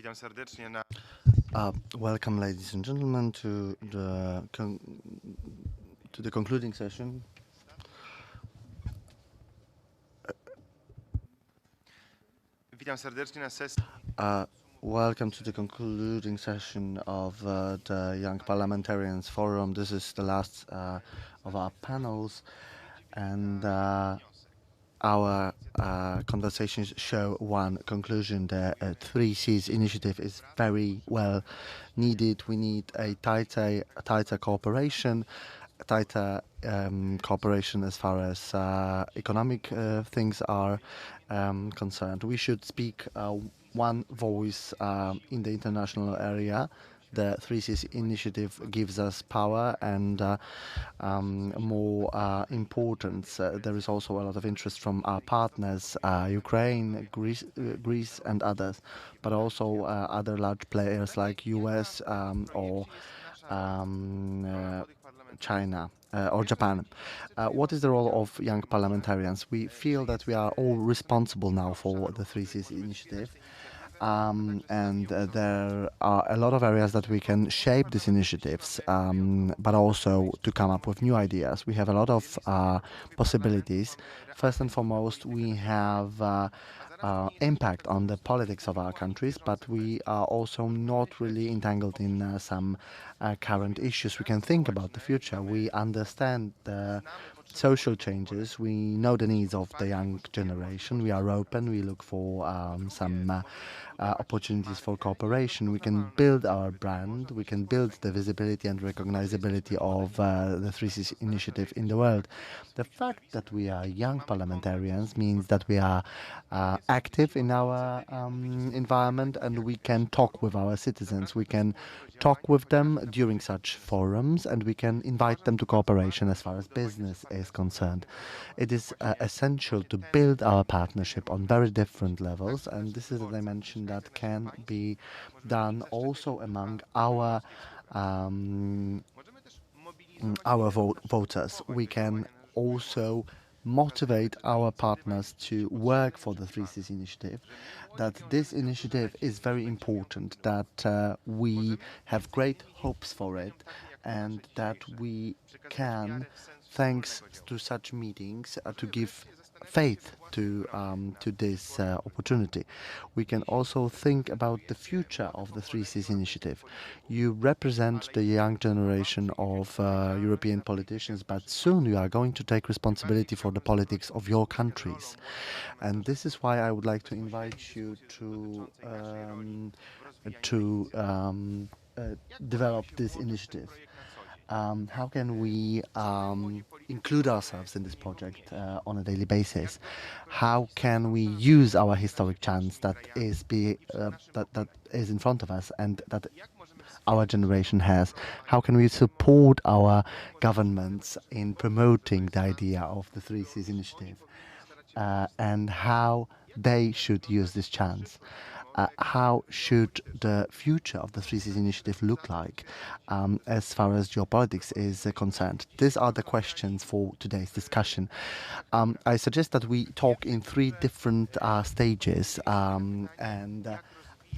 Witam serdecznie na Welcome, ladies and gentlemen, to the concluding session. Witam serdecznie na sesji Welcome to the concluding session of the Young Parliamentarians Forum. This is the last of our panels, and our conversations show one conclusion. The Three Seas initiative is very well needed. We need a tighter cooperation, cooperation as far as economic things are concerned. We should speak one voice in the international area. The Three Seas initiative gives us power and more importance. There is also a lot of interest from our partners, Ukraine, Greece, and others, but also other large players like US or China or Japan. What is the role of young parliamentarians? We feel that we are all responsible now for the Three Seas initiative. And there are a lot of areas that we can shape these initiatives, but also to come up with new ideas. We have a lot of possibilities. First and foremost, we have impact on the politics of our countries, but we are also not really entangled in some current issues. We can think about the future. We understand the social changes. We know the needs of the young generation. We are open. We look for some opportunities for cooperation. We can build our brand. We can build the visibility and recognizability of the Three Seas initiative in the world. The fact that we are young parliamentarians means that we are active in our environment, and we can talk with our citizens. We can talk with them during such forums, and we can invite them to cooperation as far as business is concerned. It is essential to build our partnership on very different levels, and this is a dimension that can be done also among our voters. We can also motivate our partners to work for the Three Seas initiative, that this initiative is very important, that we have great hopes for it, and that we can, thanks to such meetings, to give faith to this opportunity. We can also think about the future of the Three Seas initiative. You represent the young generation of European politicians, but soon you are going to take responsibility for the politics of your countries. And this is why I would like to invite you to develop this initiative. How can we include ourselves in this project on a daily basis? How can we use our historic chance that is in front of us and that our generation has? How can we support our governments in promoting the idea of the Three Seas initiative, and how they should use this chance? How should the future of the Three Seas initiative look like as far as geopolitics is concerned? These are the questions for today's discussion. I suggest that we talk in three different stages.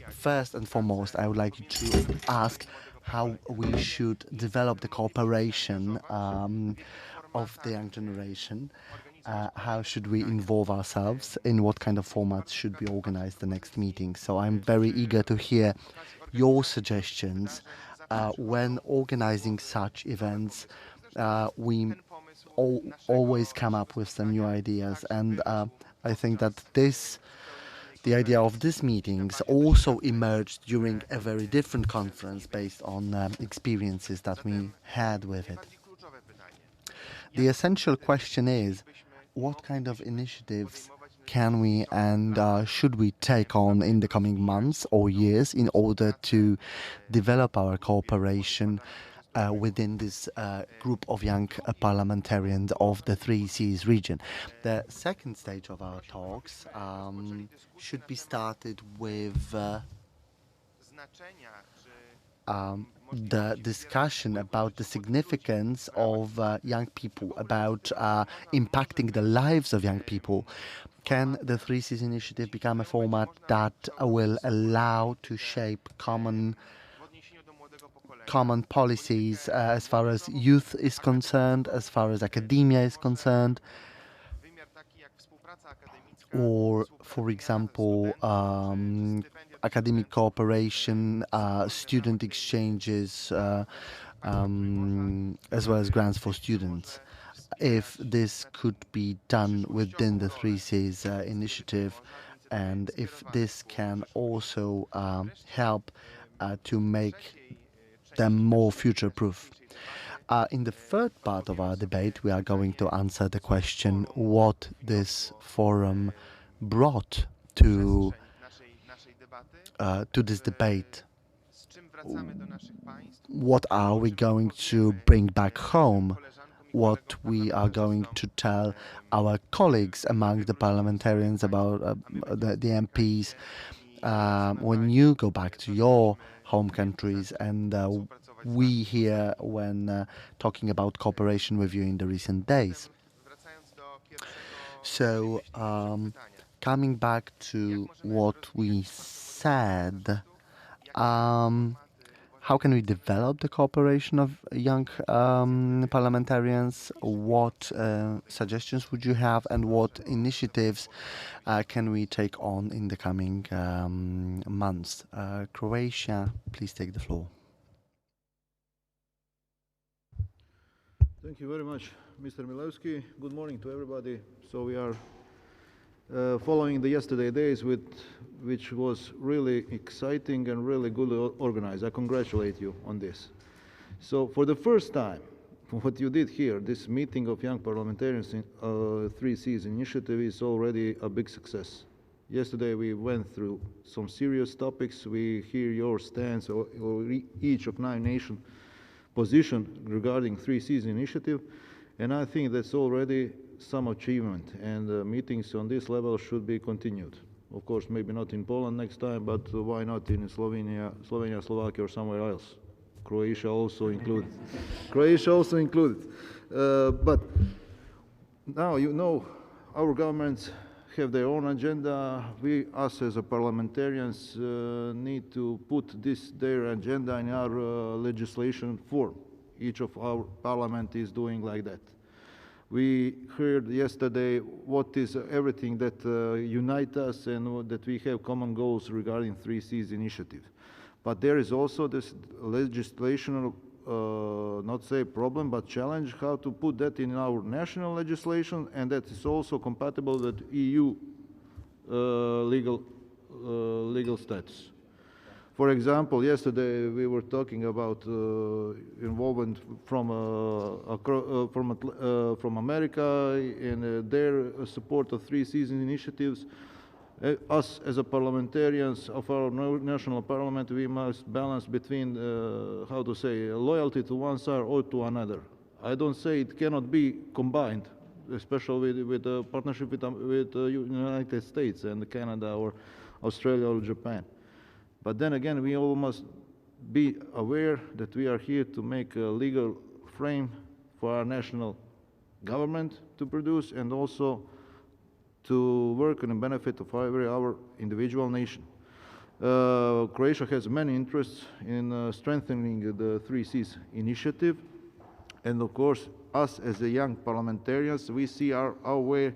First and foremost, I would like you to ask how we should develop the cooperation of the young generation. How should we involve ourselves? In what kind of format should we organize the next meeting? So I'm very eager to hear your suggestions. When organizing such events, we always come up with some new ideas, and I think that the idea of these meetings also emerged during a very different conference based on experiences that we had with it. The essential question is, what kind of initiatives can we and should we take on in the coming months or years in order to develop our cooperation within this group of young parliamentarians of the Three Seas region? The second stage of our talks should be started with the discussion about the significance of young people, about impacting the lives of young people, can the Three Seas initiative become a format that will allow to shape common policies as far as youth is concerned, as far as academia is concerned, or, for example, academic cooperation, student exchanges, as well as grants for students. If this could be done within the Three Seas initiative, and if this can also help to make them more future-proof. In the third part of our debate, we are going to answer the question what this forum brought to this debate. What are we going to bring back home? What we are going to tell our colleagues among the parliamentarians about the MPs when you go back to your home countries, and we here when talking about cooperation with you in the recent days. So, coming back to what we said, how can we develop the cooperation of young parliamentarians? What suggestions would you have, and what initiatives can we take on in the coming months? Croatia, please take the floor. Thank you very much, Mr. Milewski. Good morning to everybody. So we are following the yesterday days, which was really exciting and really good organized. I congratulate you on this. So for the first time, what you did here, this meeting of young parliamentarians in Three Seas initiative is already a big success. Yesterday we went through some serious topics. We hear your stance or each of 9 nations position regarding Three Seas initiative, and I think that's already some achievement, and meetings on this level should be continued. Of course, maybe not in Poland next time, but why not in Slovenia, Slovakia, or somewhere else? Croatia also included. But now, you know, our governments have their own agenda. We, us as a parliamentarians, need to put their agenda in our legislation form. Each of our parliament is doing like that. We heard yesterday what is everything that unites us and that we have common goals regarding Three Seas initiative. But there is also this legislation, not say problem, but challenge how to put that in our national legislation, and that is also compatible with EU legal status. For example, yesterday we were talking about involvement from America and their support of Three Seas initiatives. Us as a parliamentarians of our national parliament, we must balance between, how to say, loyalty to one side or to another. I don't say it cannot be combined, especially with the partnership with the United States and Canada or Australia or Japan. But then again, we all must be aware that we are here to make a legal frame for our national government to produce, and also to work on the benefit of our individual nation. Croatia has many interests in strengthening the Three Seas initiative, and of course, us as a young parliamentarians, we see our way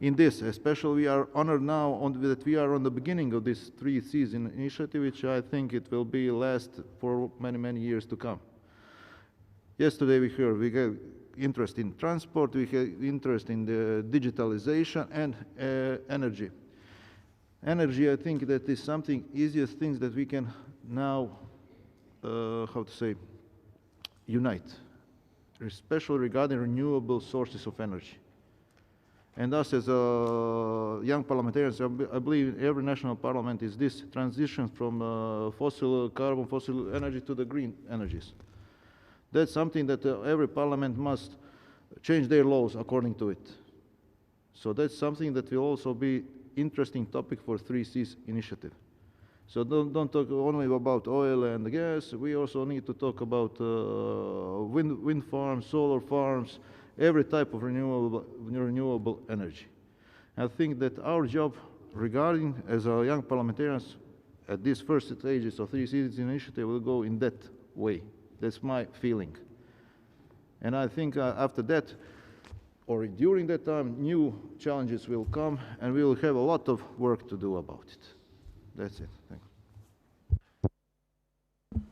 in this. Especially, we are honored now that we are on the beginning of this Three Seas initiative, which I think it will be last for many, many years to come. Yesterday we heard we have interest in transport, we have interest in the digitalization and energy. Energy, I think that is something easiest things that we can now, how to say, unite, especially regarding renewable sources of energy. And us as young parliamentarians, I believe every national parliament is this transition from fossil energy to the green energies. That's something that every parliament must change their laws according to it. So that's something that will also be interesting topic for Three Seas initiative. So don't talk only about oil and gas. We also need to talk about wind farms, solar farms, every type of renewable energy. I think that our job regarding, as our young parliamentarians, at these first stages of Three Cities Initiative will go in that way. That's my feeling. And I think after that, or during that time, new challenges will come, and we will have a lot of work to do about it. That's it. Thank you.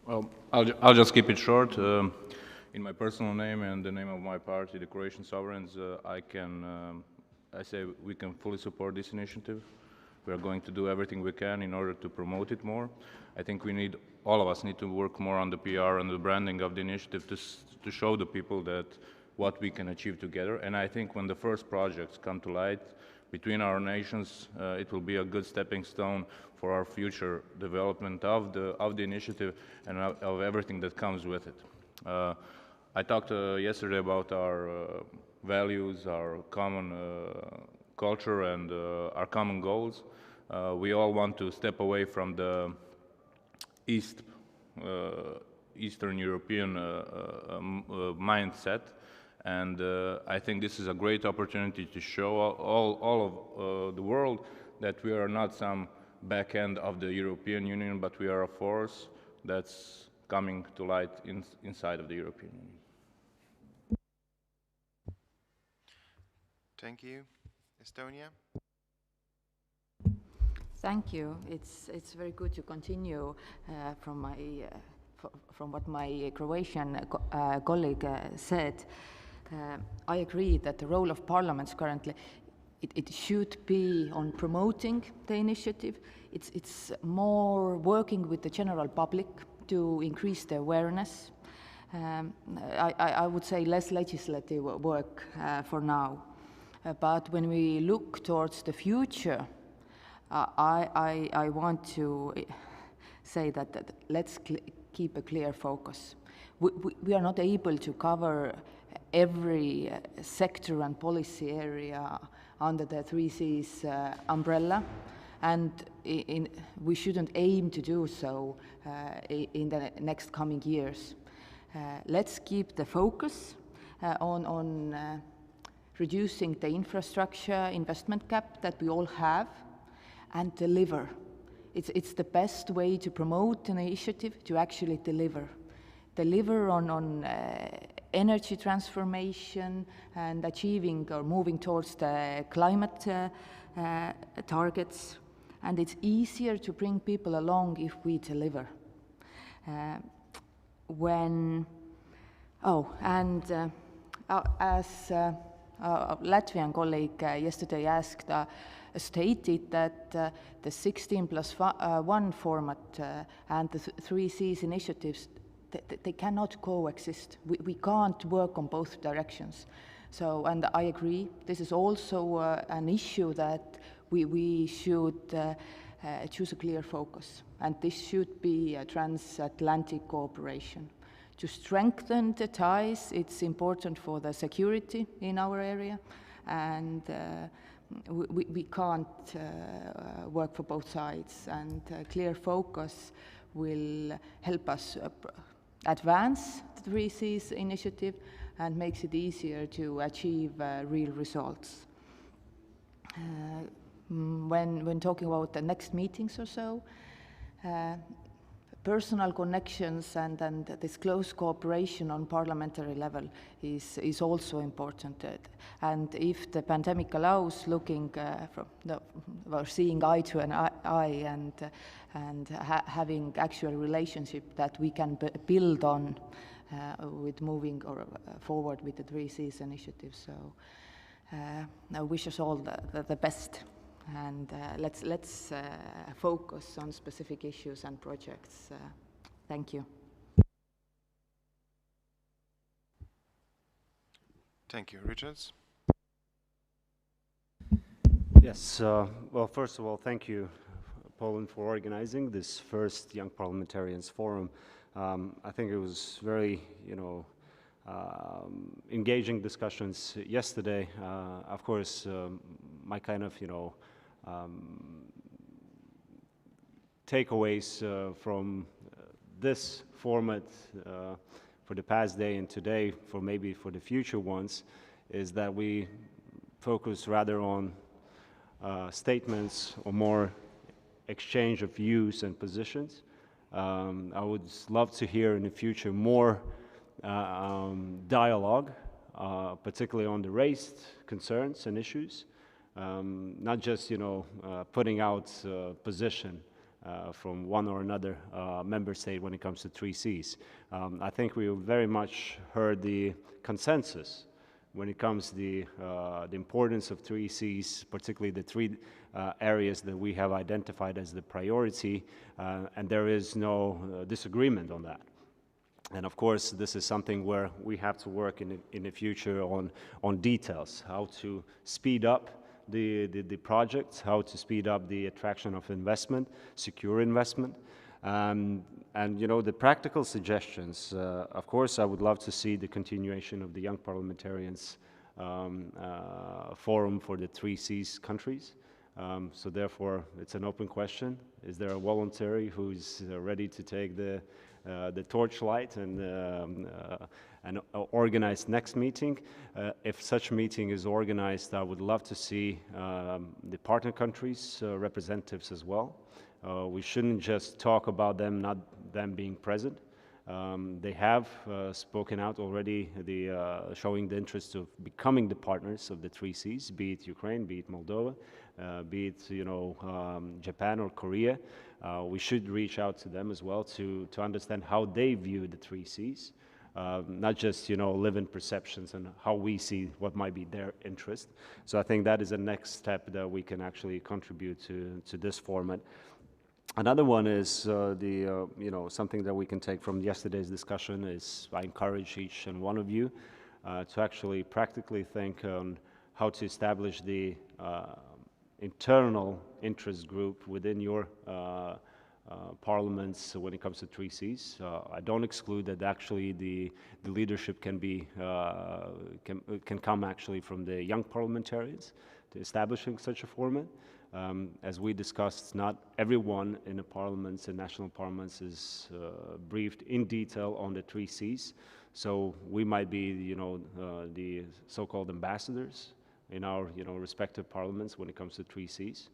Well, I'll just keep it short. In my personal name and the name of my party, the Croatian Sovereigns, I say we can fully support this initiative. We are going to do everything we can in order to promote it more. I think all of us need to work more on the PR and the branding of the initiative to show the people that what we can achieve together. And I think when the first projects come to light between our nations, it will be a good stepping stone for our future development of the initiative and of everything that comes with it. I talked yesterday about our values, our common culture, and our common goals. We all want to step away from the Eastern European mindset, and I think this is a great opportunity to show all of the world that we are not some back end of the European Union, but we are a force that's coming to light inside of the European Union. Thank you. Estonia? Thank you. It's very good to continue from what my Croatian colleague said. I agree that the role of parliaments currently, it should be on promoting the initiative. It's more working with the general public to increase the awareness. I would say less legislative work for now. But when we look towards the future, I want to say that let's keep a clear focus. We are not able to cover every sector and policy area under the Three Cs umbrella, and we shouldn't aim to do so in the next coming years. Let's keep the focus on reducing the infrastructure investment gap that we all have, and deliver. It's the best way to promote an initiative, to actually deliver. Deliver on energy transformation and achieving or moving towards the climate targets. And it's easier to bring people along if we deliver. As a Latvian colleague yesterday stated that the 16+1 format and the Three Cs initiatives, they cannot coexist. We can't work on both directions. So, and I agree, this is also an issue that we should choose a clear focus. And this should be a transatlantic cooperation. To strengthen the ties, it's important for the security in our area, and we can't work for both sides, and clear focus will help us advance the Three Cs initiative and makes it easier to achieve real results. When talking about the next meetings or so, personal connections and this close cooperation on parliamentary level is also important. And if the pandemic allows, seeing eye to an eye and having actual relationship that we can build on with moving forward with the Three Cs initiative. So I wish us all the best. And let's focus on specific issues and projects. Thank you. Thank you. Richards? Yes, well, first of all, thank you, Poland, for organizing this first Young Parliamentarians Forum. I think it was very, engaging discussions yesterday. Of course, my kind of, takeaways from this format for the past day and today, for the future ones, is that we focus rather on statements or more exchange of views and positions. I would love to hear in the future more dialogue, particularly on the raised concerns and issues, not just putting out position from one or another member state when it comes to 3Cs. I think we very much heard the consensus when it comes to the importance of 3Cs, particularly the three areas that we have identified as the priority, and there is no disagreement on that. And of course, this is something where we have to work in the future on details, how to speed up the projects, how to speed up the attraction of investment, secure investment. And the practical suggestions, of course, I would love to see the continuation of the Young Parliamentarians Forum for the 3Cs countries. So therefore, it's an open question. Is there a voluntary who's ready to take the torchlight and organize next meeting? If such meeting is organized, I would love to see the partner countries' representatives as well. We shouldn't just talk about them, not them being present. They have spoken out already, showing the interest of becoming the partners of the 3Cs, be it Ukraine, be it Moldova, be it Japan or Korea. We should reach out to them as well to understand how they view the 3Cs, not just live in perceptions and how we see what might be their interest. So I think that is the next step that we can actually contribute to this format. Another one is something that we can take from yesterday's discussion is I encourage each and one of you to actually practically think on how to establish the internal interest group within your parliaments when it comes to 3Cs. I don't exclude that actually the leadership can come actually from the young parliamentarians to establishing such a format. As we discussed, not everyone in the parliaments and national parliaments is briefed in detail on the 3Cs. So we might be, the so-called ambassadors in our, respective parliaments when it comes to 3Cs.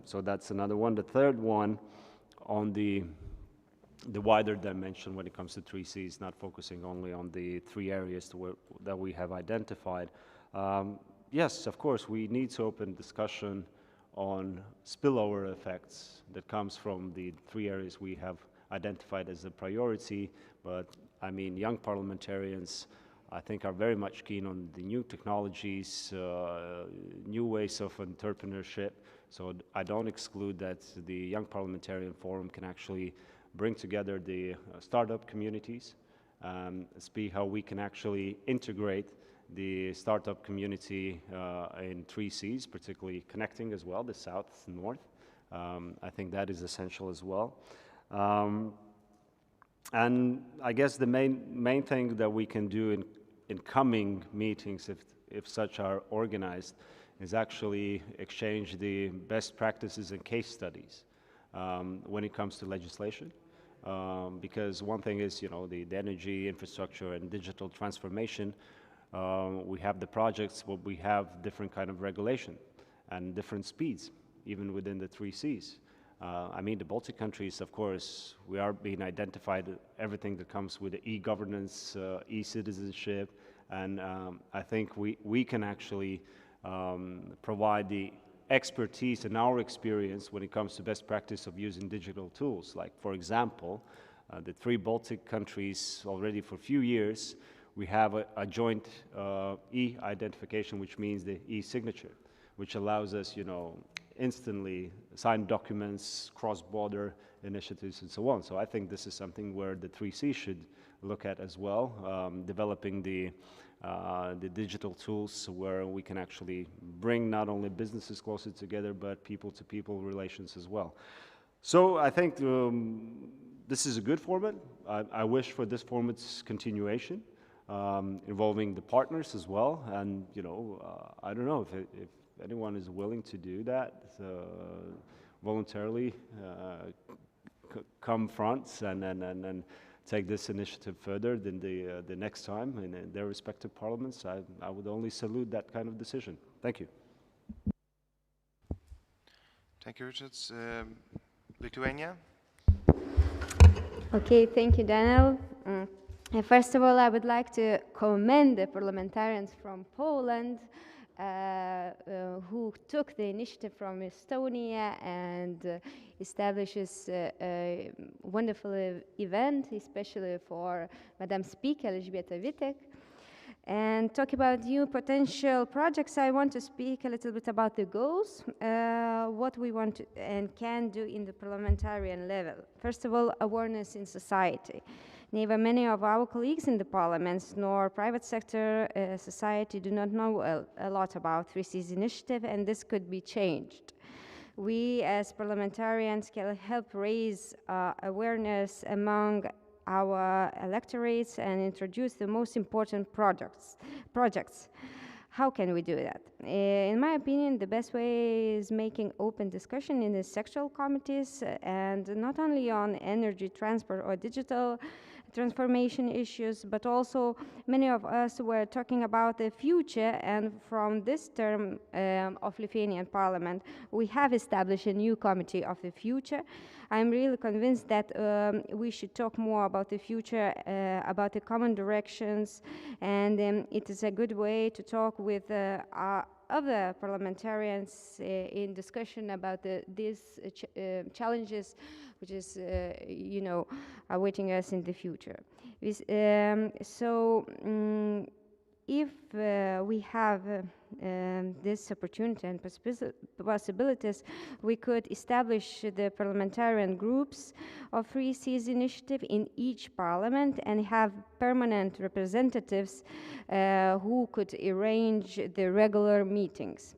So that's another one. The third one on the wider dimension when it comes to 3Cs, not focusing only on the three areas that we have identified. Yes, of course, we need to open discussion on spillover effects that comes from the three areas we have identified as a priority. But I mean, young parliamentarians, I think, are very much keen on the new technologies, new ways of entrepreneurship. So I don't exclude that the Young Parliamentarian Forum can actually bring together the startup communities, see how we can actually integrate the startup community in 3Cs, particularly connecting as well, the south and north. I think that is essential as well. And I guess the main thing that we can do in coming meetings, if such are organized, is actually exchange the best practices and case studies when it comes to legislation. Because one thing is, the energy infrastructure and digital transformation. We have the projects, but we have different kind of regulation and different speeds, even within the 3Cs. I mean, the Baltic countries, of course, we are being identified, everything that comes with the e-governance, e-citizenship, and I think we can actually provide the expertise and our experience when it comes to best practice of using digital tools. Like, for example, the three Baltic countries already for a few years, we have a joint e-identification, which means the e-signature, which allows us, instantly sign documents, cross-border initiatives, and so on. So I think this is something where the 3C should look at as well, developing the digital tools where we can actually bring not only businesses closer together, but people-to-people relations as well. So I think this is a good format. I wish for this format's continuation. Involving the partners as well, and I don't know if anyone is willing to do that voluntarily, come front and take this initiative further than the next time in their respective parliaments. I would only salute that kind of decision. Thank you. Thank you, Richards. Lithuania? Okay, thank you, Daniel. First of all, I would like to commend the parliamentarians from Poland who took the initiative from Estonia and establishes a wonderful event, especially for Madam Speaker Elżbieta Witek. And talk about new potential projects, I want to speak a little bit about the goals, what we want to and can do in the parliamentarian level. First of all, awareness in society. Neither many of our colleagues in the parliaments nor private sector society do not know a lot about 3Cs initiative, and this could be changed. We as parliamentarians can help raise awareness among our electorates and introduce the most important projects. How can we do that? In my opinion, the best way is making open discussion in the sectoral committees and not only on energy, transport or digital transformation issues, but also many of us were talking about the future, and from this term of Lithuanian Parliament, we have established a new committee of the future. I'm really convinced that we should talk more about the future, about the common directions, and it is a good way to talk with our other parliamentarians in discussion about these challenges which is, awaiting us in the future. If we have this opportunity and possibilities, we could establish the parliamentarian groups of 3Cs initiative in each parliament and have permanent representatives who could arrange the regular meetings.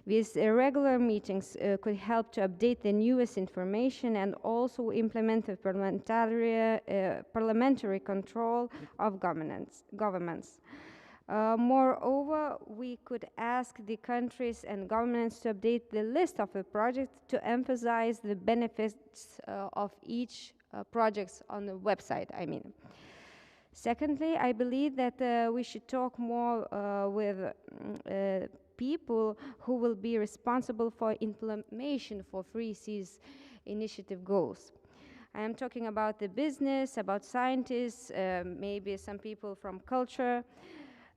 These regular meetings could help to update the newest information and also implement the parliamentary control of governments. Moreover, we could ask the countries and governments to update the list of the projects to emphasize the benefits of each project on the website, I mean. Secondly, I believe that we should talk more with people who will be responsible for implementation for 3Cs initiative goals. I am talking about the business, about scientists, maybe some people from culture.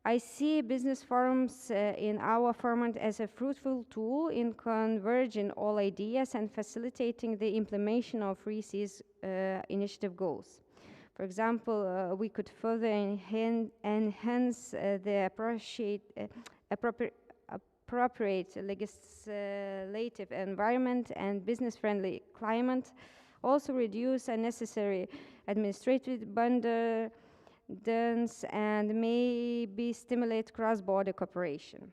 I see business forums in our format as a fruitful tool in converging all ideas and facilitating the implementation of 3Cs initiative goals. For example, we could further enhance the appropriate legislative environment and business-friendly climate, also reduce unnecessary administrative burdens and maybe stimulate cross-border cooperation.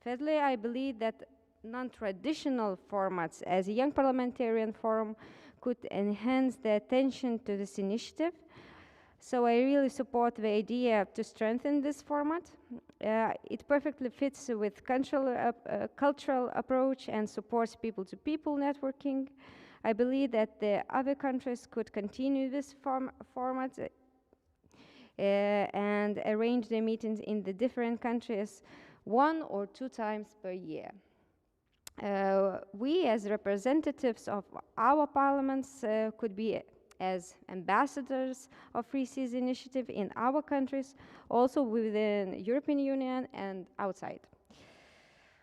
Thirdly, I believe that non-traditional formats as a young parliamentarian forum could enhance the attention to this initiative. So I really support the idea to strengthen this format. It perfectly fits with cultural approach and supports people-to-people networking. I believe that the other countries could continue this format and arrange their meetings in the different countries 1 or 2 times per year. We as representatives of our parliaments could be as ambassadors of 3Cs initiative in our countries, also within European Union and outside.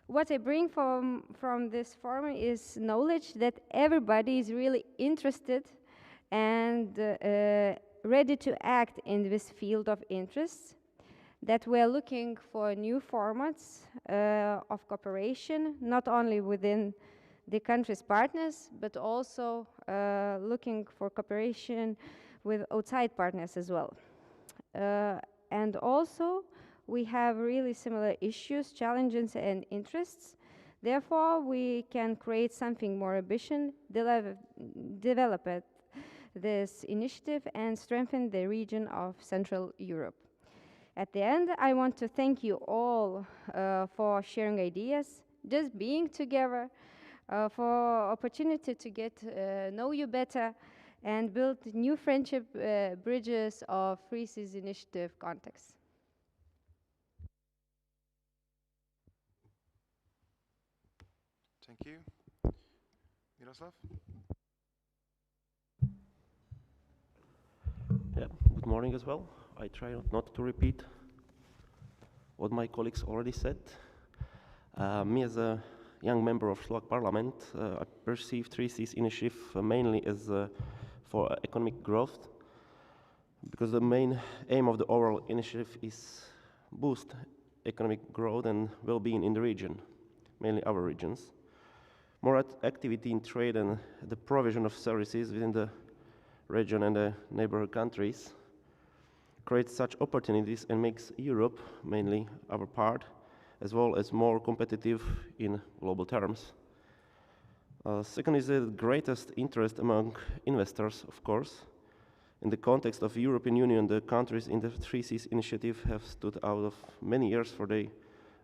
What I bring from this forum is knowledge that everybody is really interested and ready to act in this field of interests, that we're looking for new formats of cooperation, not only within the country's partners, but also looking for cooperation with outside partners as well. And also, we have really similar issues, challenges, and interests. Therefore, we can create something more ambitious, develop this initiative, and strengthen the region of Central Europe. At the end, I want to thank you all for sharing ideas, just being together, for opportunity to get know you better and build new friendship bridges of 3Cs initiative context. Thank you. Miroslav? Yeah, good morning as well. I try not to repeat what my colleagues already said. Me as a young member of Slovak Parliament, I perceive 3Cs initiative mainly as for economic growth, because the main aim of the overall initiative is boost economic growth and well-being in the region, mainly our regions. More activity in trade and the provision of services within the region and the neighborhood countries creates such opportunities and makes Europe, mainly our part, as well as more competitive in global terms. Second is the greatest interest among investors, of course. In the context of European Union, the countries in the 3Cs initiative have stood out of many years for their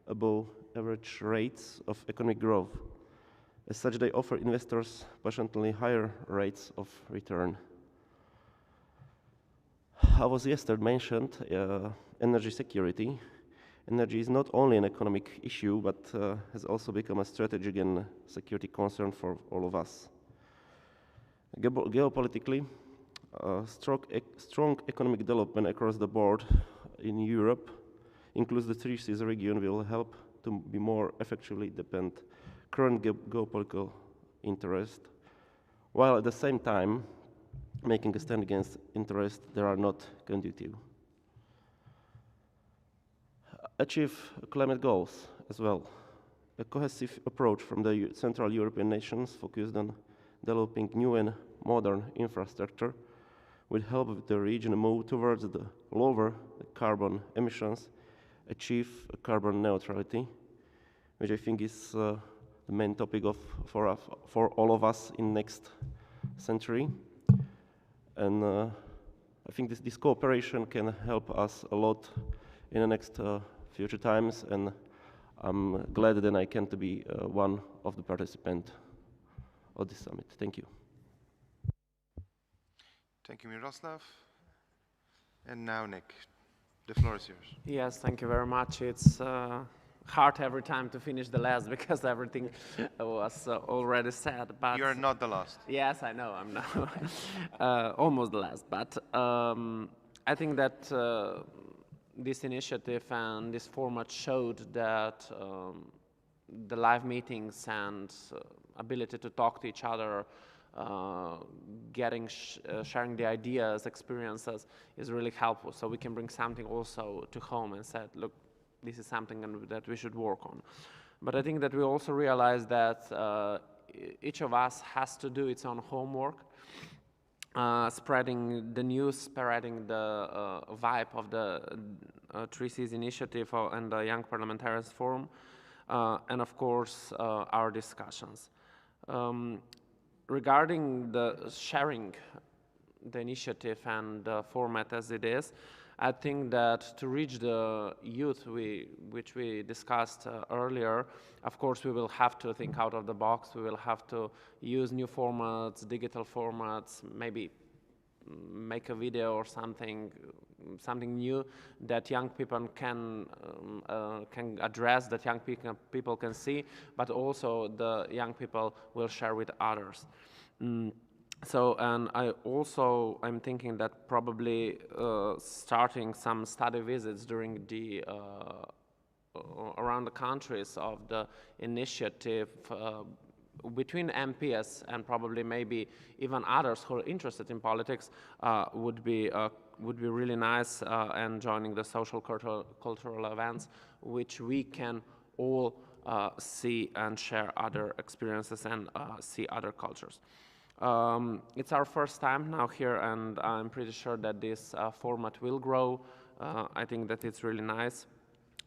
above average rates of economic growth. As such, they offer investors passionately higher rates of return. I was yesterday mentioned energy security. Energy is not only an economic issue, but has also become a strategic and security concern for all of us. Geopolitically, strong economic development across the board in Europe, includes the 3Cs region, will help to be more effectively defend current geopolitical interest, while at the same time making a stand against interests that are not conducive. Achieve climate goals as well. A cohesive approach from the Central European nations focused on developing new and modern infrastructure will help the region move towards the lower carbon emissions, achieve carbon neutrality, which I think is the main topic for all of us in next century. And I think this cooperation can help us a lot in the next future times, and I'm glad that I can be one of the participants of this summit. Thank you. Thank you, Miroslav. And now, Nick, the floor is yours. Yes, thank you very much. It's hard every time to finish the last because everything was already said. But You are not the last. yes, I know, I'm now almost the last. But I think that this initiative and this format showed that the live meetings and ability to talk to each other, sharing the ideas, experiences is really helpful. So we can bring something also to home and said, look, this is something that we should work on. But I think that we also realize that each of us has to do its own homework, spreading the news, spreading the vibe of the 3Cs initiative and the Young Parliamentarians Forum, and of course our discussions. Regarding the sharing the initiative and the format as it is, I think that to reach the youth, which we discussed earlier, of course we will have to think out of the box. We will have to use new formats, digital formats, maybe make a video or something new that young people can address, that young people can see, but also the young people will share with others. So, and I'm thinking that probably starting some study visits during the around the countries of the initiative between MPs and probably maybe even others who are interested in politics would be really nice, and joining the social cultural events, which we can all see and share other experiences and see other cultures. It's our first time now here, and I'm pretty sure that this format will grow. I think that it's really nice.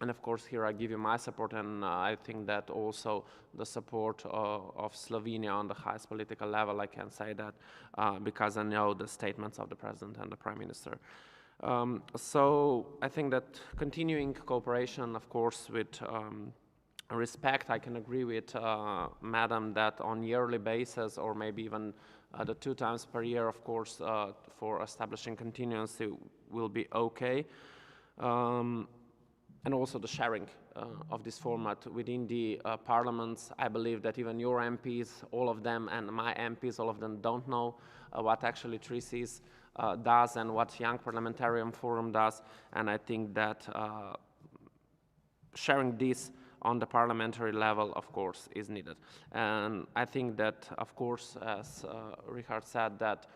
And of course, here I give you my support, and I think that also the support of Slovenia on the highest political level, I can say that because I know the statements of the President and the Prime Minister. So I think that continuing cooperation, of course, with respect, I can agree with Madam that on yearly basis, or maybe even the 2 times per year, of course, for establishing continuity will be okay. and also the sharing of this format within the parliaments. I believe that even your MPs, all of them, and my MPs, all of them don't know what actually 3Cs does and what Young Parliamentarian Forum does, and I think that sharing this on the parliamentary level, of course, is needed. And I think that, of course, as Richard said, that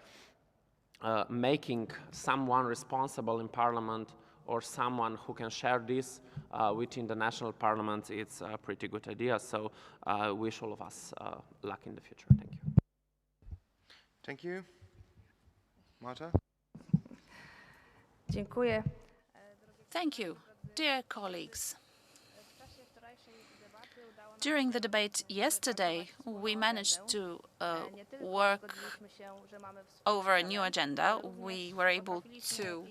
making someone responsible in parliament or someone who can share this within the national parliament, it's a pretty good idea. So I wish all of us luck in the future. Thank you. Thank you. Marta? Dziękuję. Thank you, dear colleagues. During the debate yesterday, we managed to work over a new agenda. We were able to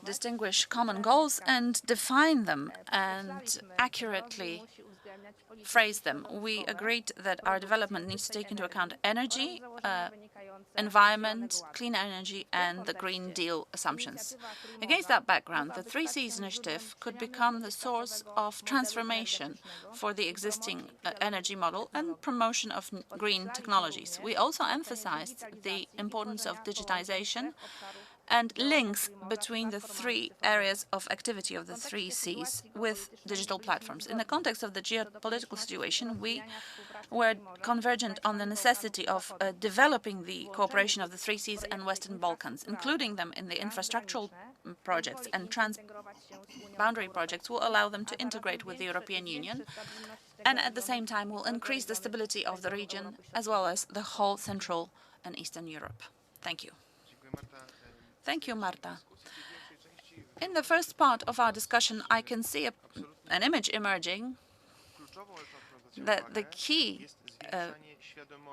distinguish common goals and define them and accurately phrase them. We agreed that our development needs to take into account energy, environment, clean energy, and the Green Deal assumptions. Against that background, the 3Cs initiative could become the source of transformation for the existing energy model and promotion of green technologies. We also emphasized the importance of digitization and links between the three areas of activity of the 3Cs with digital platforms. In the context of the geopolitical situation, we were convergent on the necessity of developing the cooperation of the 3Cs and Western Balkans. Including them in the infrastructural projects and trans-boundary projects will allow them to integrate with the European Union and at the same time will increase the stability of the region as well as the whole Central and Eastern Europe. Thank you. Thank you, Marta. In the first part of our discussion, I can see an image emerging that the key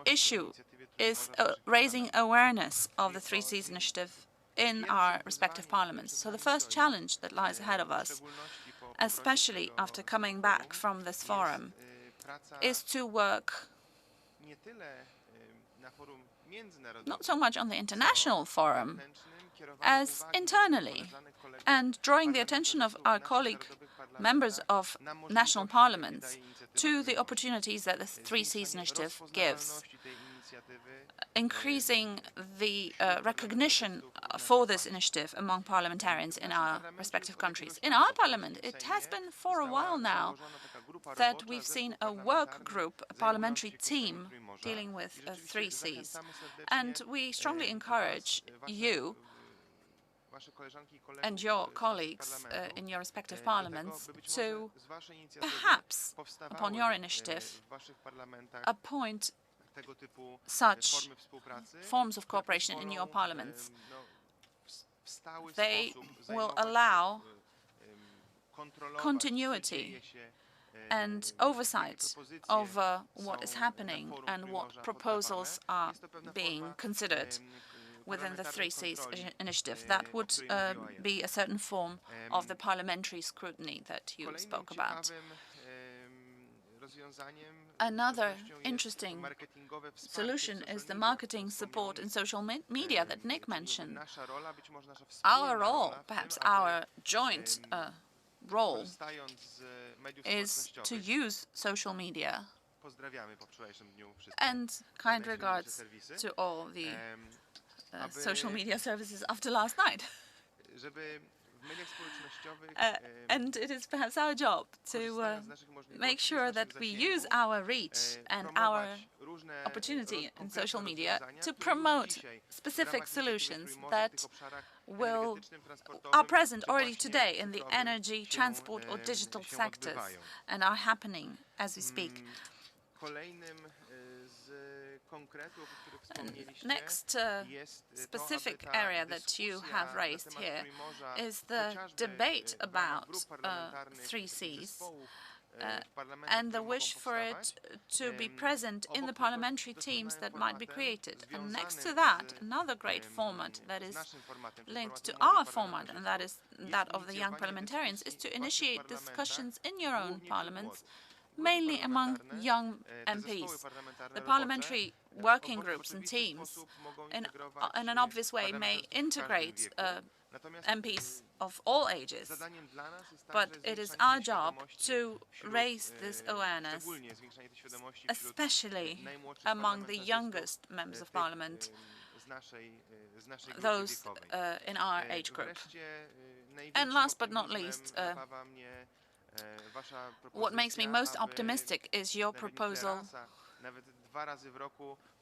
issue is raising awareness of the 3Cs initiative in our respective parliaments. So the first challenge that lies ahead of us, especially after coming back from this forum, is to work not so much on the international forum as internally, and drawing the attention of our colleague members of national parliaments to the opportunities that the 3Cs initiative gives, increasing the recognition for this initiative among parliamentarians in our respective countries. In our parliament, it has been for a while now that we've seen a work group, a parliamentary team dealing with 3Cs, and we strongly encourage you and your colleagues in your respective parliaments to perhaps, upon your initiative, appoint such forms of cooperation in your parliaments. They will allow continuity and oversight over what is happening and what proposals are being considered within the 3Cs initiative. That would be a certain form of the parliamentary scrutiny that you spoke about. Another interesting solution is the marketing support in social media that Nick mentioned. Our role, perhaps our joint role, is to use social media. And kind regards to all the social media services after last night. And it is perhaps our job to make sure that we use our reach and our opportunity in social media to promote specific solutions that are present already today in the energy, transport or digital sectors and are happening as we speak. Next specific area that you have raised here is the debate about 3Cs and the wish for it to be present in the parliamentary teams that might be created. And next to that, another great format that is linked to our format, and that is that of the Young Parliamentarians, is to initiate discussions in your own parliaments, mainly among young MPs. The parliamentary working groups and teams, in an obvious way, may integrate MPs of all ages. But it is our job to raise this awareness, especially among the youngest members of parliament, those in our age group. And last but not least, what makes me most optimistic is your proposal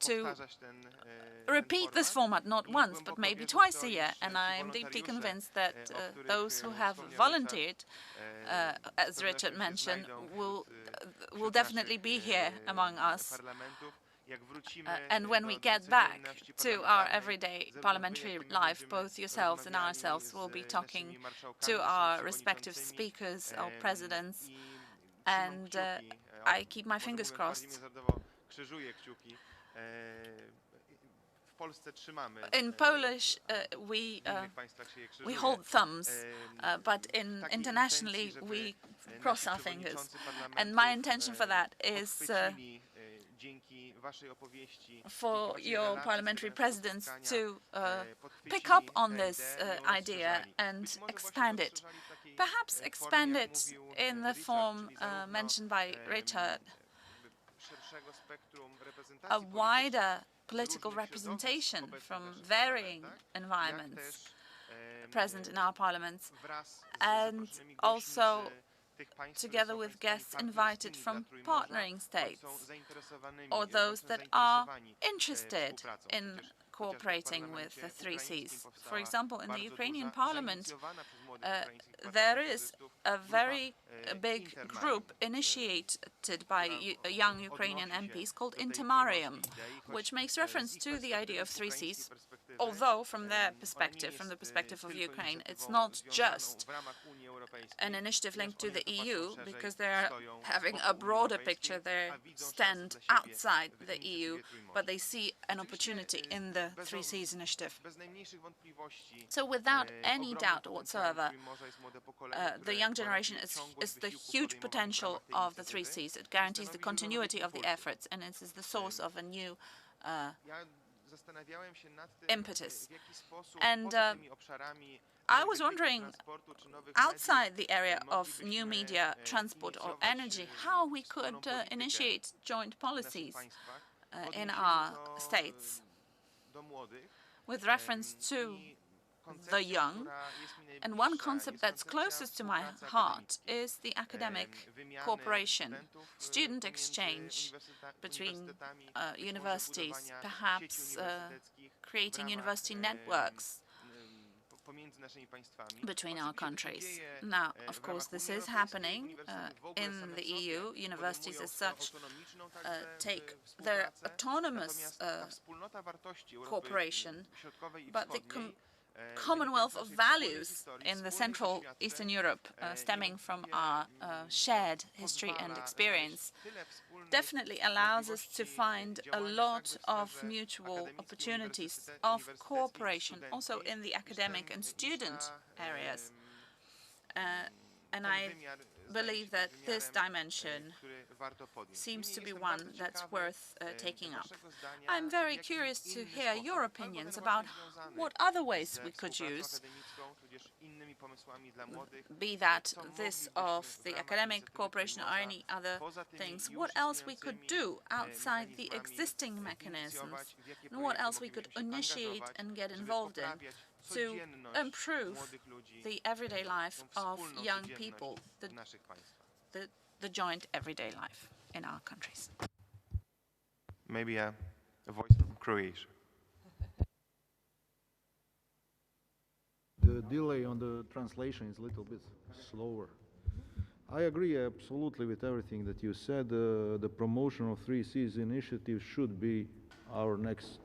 to repeat this format not once, but maybe twice a year. And I am deeply convinced that those who have volunteered, as Richard mentioned, will definitely be here among us. And when we get back to our everyday parliamentary life, both yourselves and ourselves will be talking to our respective speakers, our presidents, and I keep my fingers crossed. In Polish, we hold thumbs, but internationally we cross our fingers. And my intention for that is for your parliamentary presidents to pick up on this idea and expand it. Perhaps expand it in the form mentioned by Richard, a wider political representation from varying environments present in our parliaments, and also together with guests invited from partnering states or those that are interested in cooperating with the three Cs. For example, in the Ukrainian parliament, there is a very big group initiated by young Ukrainian MPs called Intermarium, which makes reference to the idea of three Cs, although from their perspective, from the perspective of Ukraine, it's not just an initiative linked to the EU, because they're having a broader picture. They stand outside the EU, but they see an opportunity in the Three Cs initiative. So without any doubt whatsoever, the young generation is the huge potential of the Three Cs. It guarantees the continuity of the efforts, and it is the source of a new impetus. And I was wondering, outside the area of new media, transport or energy, how we could initiate joint policies in our states with reference to the young. And one concept that's closest to my heart is the academic cooperation, student exchange between universities, perhaps creating university networks between our countries. Now, of course, this is happening in the EU. Universities as such take their autonomous cooperation, but the commonwealth of values in the Central Eastern Europe, stemming from our shared history and experience, definitely allows us to find a lot of mutual opportunities of cooperation, also in the academic and student areas. And I believe that this dimension seems to be one that's worth taking up. I'm very curious to hear your opinions about what other ways we could use, be that this of the academic cooperation or any other things, what else we could do outside the existing mechanisms, and what else we could initiate and get involved in to improve the everyday life of young people, the joint everyday life in our countries. Maybe a voice from Croatia. The delay on the translation is a little bit slower. I agree absolutely with everything that you said. The promotion of Three Cs initiative should be our next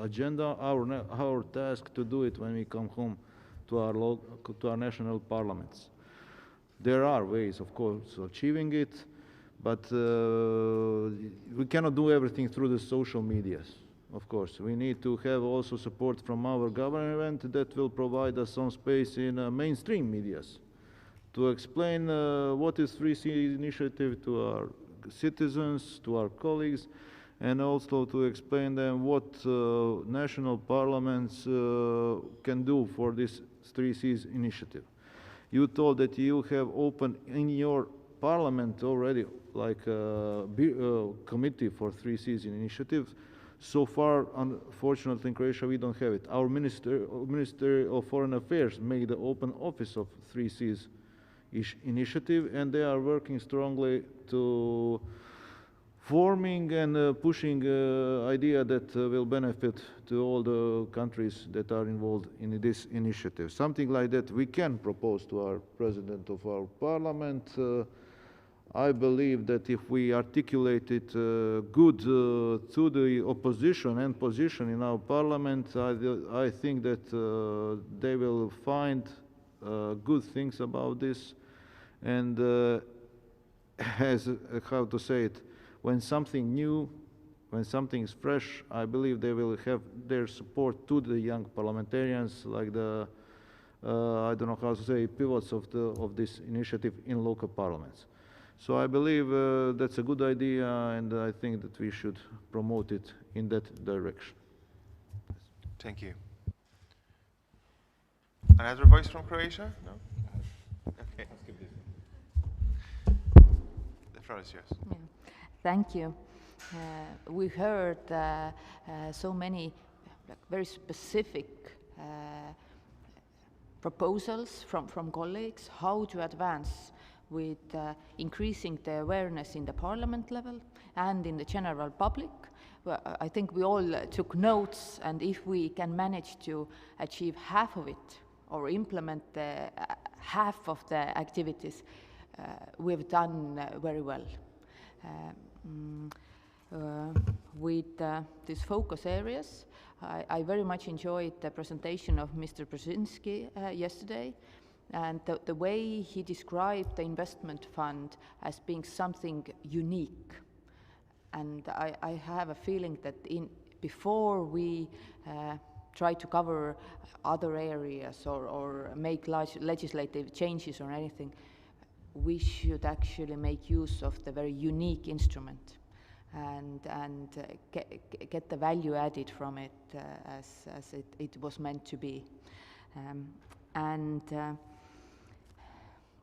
agenda, our task to do it when we come home to our national parliaments. There are ways, of course, of achieving it, but we cannot do everything through the social medias. Of course, we need to have also support from our government that will provide us some space in mainstream medias to explain what is Three C initiative to our citizens, to our colleagues, and also to explain them what national parliaments can do for this Three Seas initiative. You told that you have opened in your parliament already like a committee for Three Seas initiative. So far, unfortunately, in Croatia, we don't have it. Our Minister of Foreign Affairs made the open office of Three Seas initiative, and they are working strongly to forming and pushing idea that will benefit to all the countries that are involved in this initiative. Something like that we can propose to our President of our Parliament. I believe that if we articulate it good to the opposition and position in our Parliament, I think that they will find good things about this. And as how to say it, when something new, when something is fresh, I believe they will have their support to the young parliamentarians, like the I don't know how to say, pivots of this initiative in local parliaments. So I believe that's a good idea, and I think that we should promote it in that direction. Thank you. Another voice from Croatia? No? Okay. The floor is yours. Yeah. Thank you. We heard so many very specific proposals from colleagues how to advance with increasing the awareness in the parliament level and in the general public. Well, I think we all took notes, and if we can manage to achieve half of it or implement half of the activities, we've done very well. With these focus areas, I very much enjoyed the presentation of Mr. Brzezinski yesterday, and the way he described the investment fund as being something unique. And I have a feeling that before we try to cover other areas or make large legislative changes or anything, we should actually make use of the very unique instrument and get the value added from it as it was meant to be.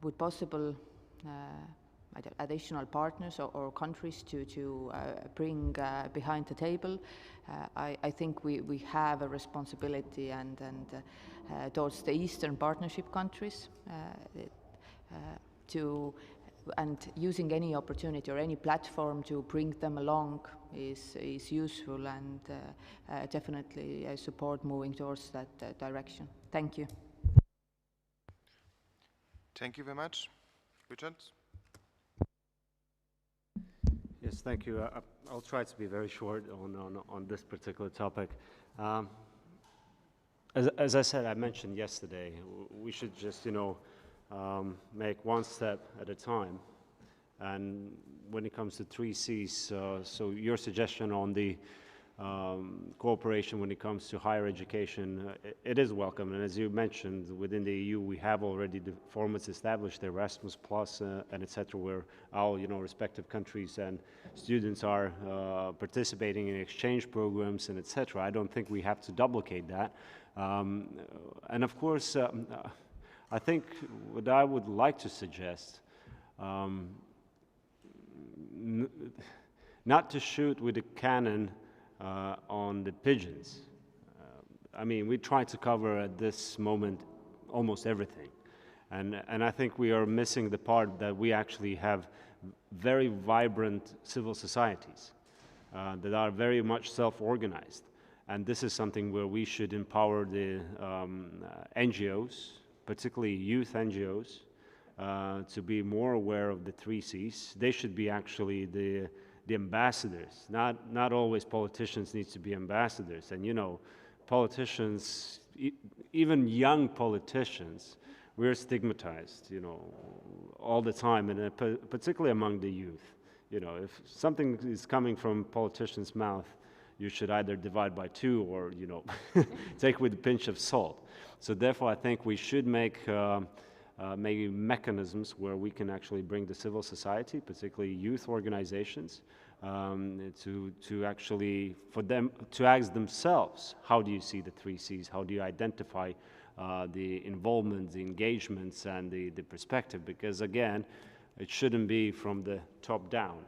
With possible additional partners or countries to bring behind the table, I think we have a responsibility and towards the Eastern Partnership countries and using any opportunity or any platform to bring them along is useful, and definitely I support moving towards that direction. Thank you. Thank you very much. Richard? Yes, thank you. I'll try to be very short on this particular topic. As I said, I mentioned yesterday, we should just, make one step at a time. And when it comes to Three Cs, so your suggestion on the cooperation when it comes to higher education, it is welcome. And as you mentioned, within the EU, we have already the formats established, Erasmus Plus and etc., where our respective countries and students are participating in exchange programs and etc. I don't think we have to duplicate that. And of course, I think what I would like to suggest, not to shoot with a cannon on the pigeons. I mean, we try to cover at this moment almost everything. And I think we are missing the part that we actually have very vibrant civil societies that are very much self-organized. And this is something where we should empower the NGOs, particularly youth NGOs, to be more aware of the Three Cs. They should be actually the ambassadors. Not always politicians need to be ambassadors. And politicians, even young politicians, we're stigmatized, all the time, and particularly among the youth. If something is coming from politicians' mouth, you should either divide by two or, take with a pinch of salt. So therefore, I think we should make maybe mechanisms where we can actually bring the civil society, particularly youth organizations, to actually, for them to ask themselves, how do you see the Three Cs? How do you identify the involvement, the engagements, and the perspective, because again, it shouldn't be from the top down,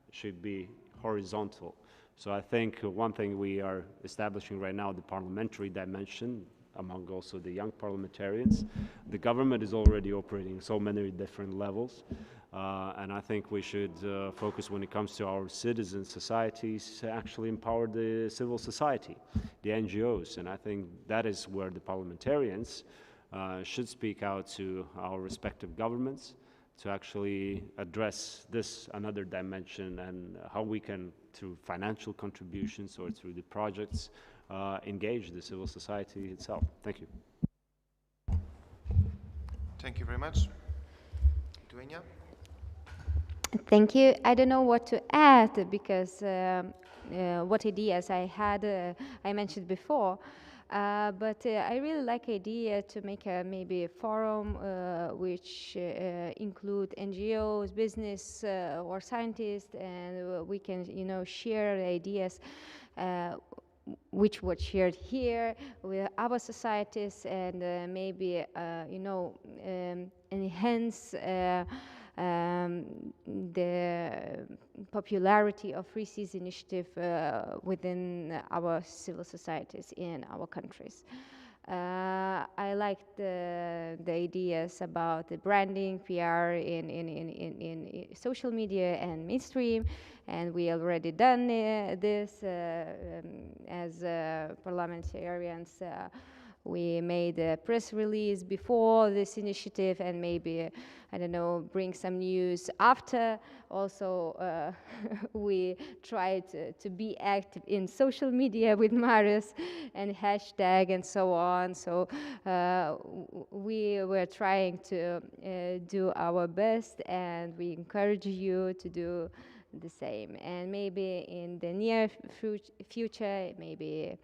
it should be horizontal. So I think one thing we are establishing right now, the parliamentary dimension, among also the young parliamentarians. The government is already operating so many different levels, and I think we should focus when it comes to our citizen societies to actually empower the civil society, the NGOs, and I think that is where the parliamentarians should speak out to our respective governments to actually address this another dimension and how we can, through financial contributions or through the projects, engage the civil society itself. Thank you. Thank you very much. Duenia? Thank you. I don't know what to add because what ideas I had, I mentioned before. But I really like idea to make maybe a forum which include NGOs, business, or scientists, and we can, share ideas which were shared here with other societies, and maybe, enhance the popularity of Free Seas Initiative within our civil societies in our countries. I like the ideas about the branding, PR in social media and mainstream, and we already done this as parliamentarians. We made a press release before this initiative, and maybe, I don't know, bring some news after. Also, we tried to be active in social media with Marius and hashtag and so on. So we were trying to do our best, and we encourage you to do the same. And maybe in the near future, maybe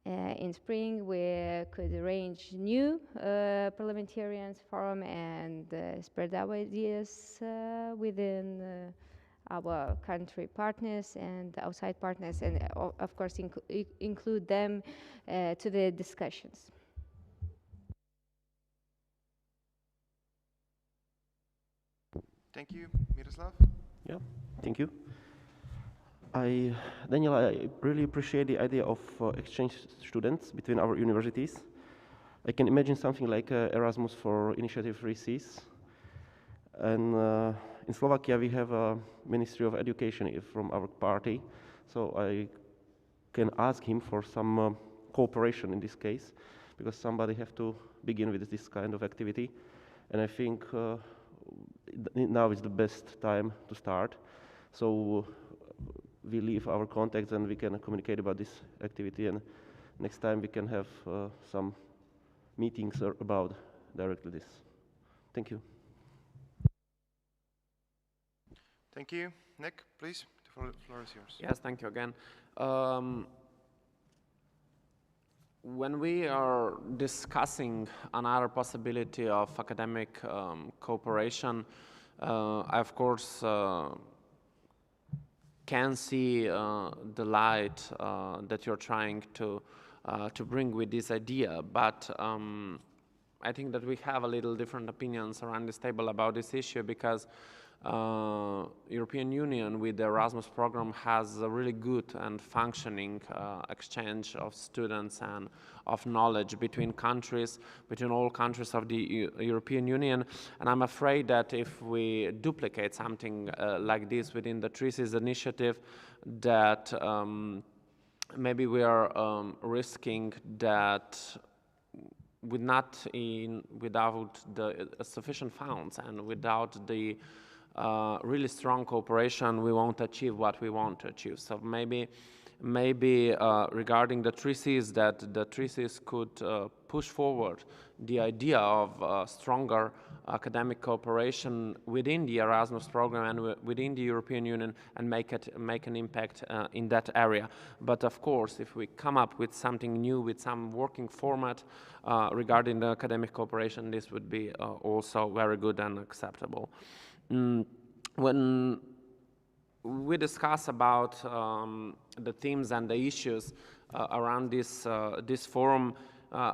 in spring, we could arrange new parliamentarians forum and spread our ideas within our country partners and outside partners, and of course include them to the discussions. Thank you. Miroslav? Yeah, thank you. Daniel, I really appreciate the idea of exchange students between our universities. I can imagine something like Erasmus for Initiative Free Seas. And in Slovakia, we have a Ministry of Education from our party. So I can ask him for some cooperation in this case, because somebody have to begin with this kind of activity. And I think now is the best time to start. So we leave our contacts and we can communicate about this activity, and next time we can have some meetings about directly this. Thank you. Thank you. Nick, please, the floor is yours. Yes, thank you again. When we are discussing another possibility of academic cooperation, I of course can see the light that you're trying to bring with this idea, but I think that we have a little different opinions around this table about this issue, because European Union with the Erasmus program has a really good and functioning exchange of students and of knowledge between countries, between all countries of the European Union. And I'm afraid that if we duplicate something like this within the Three Seas initiative, that maybe we are risking that without the sufficient funds and without the really strong cooperation, we won't achieve what we want to achieve. So maybe regarding the Three Seas, that the Three Seas could push forward the idea of stronger academic cooperation within the Erasmus program and within the European Union, and make an impact in that area. But of course, if we come up with something new, with some working format regarding the academic cooperation, this would be also very good and acceptable. When we discuss about the themes and the issues around this forum,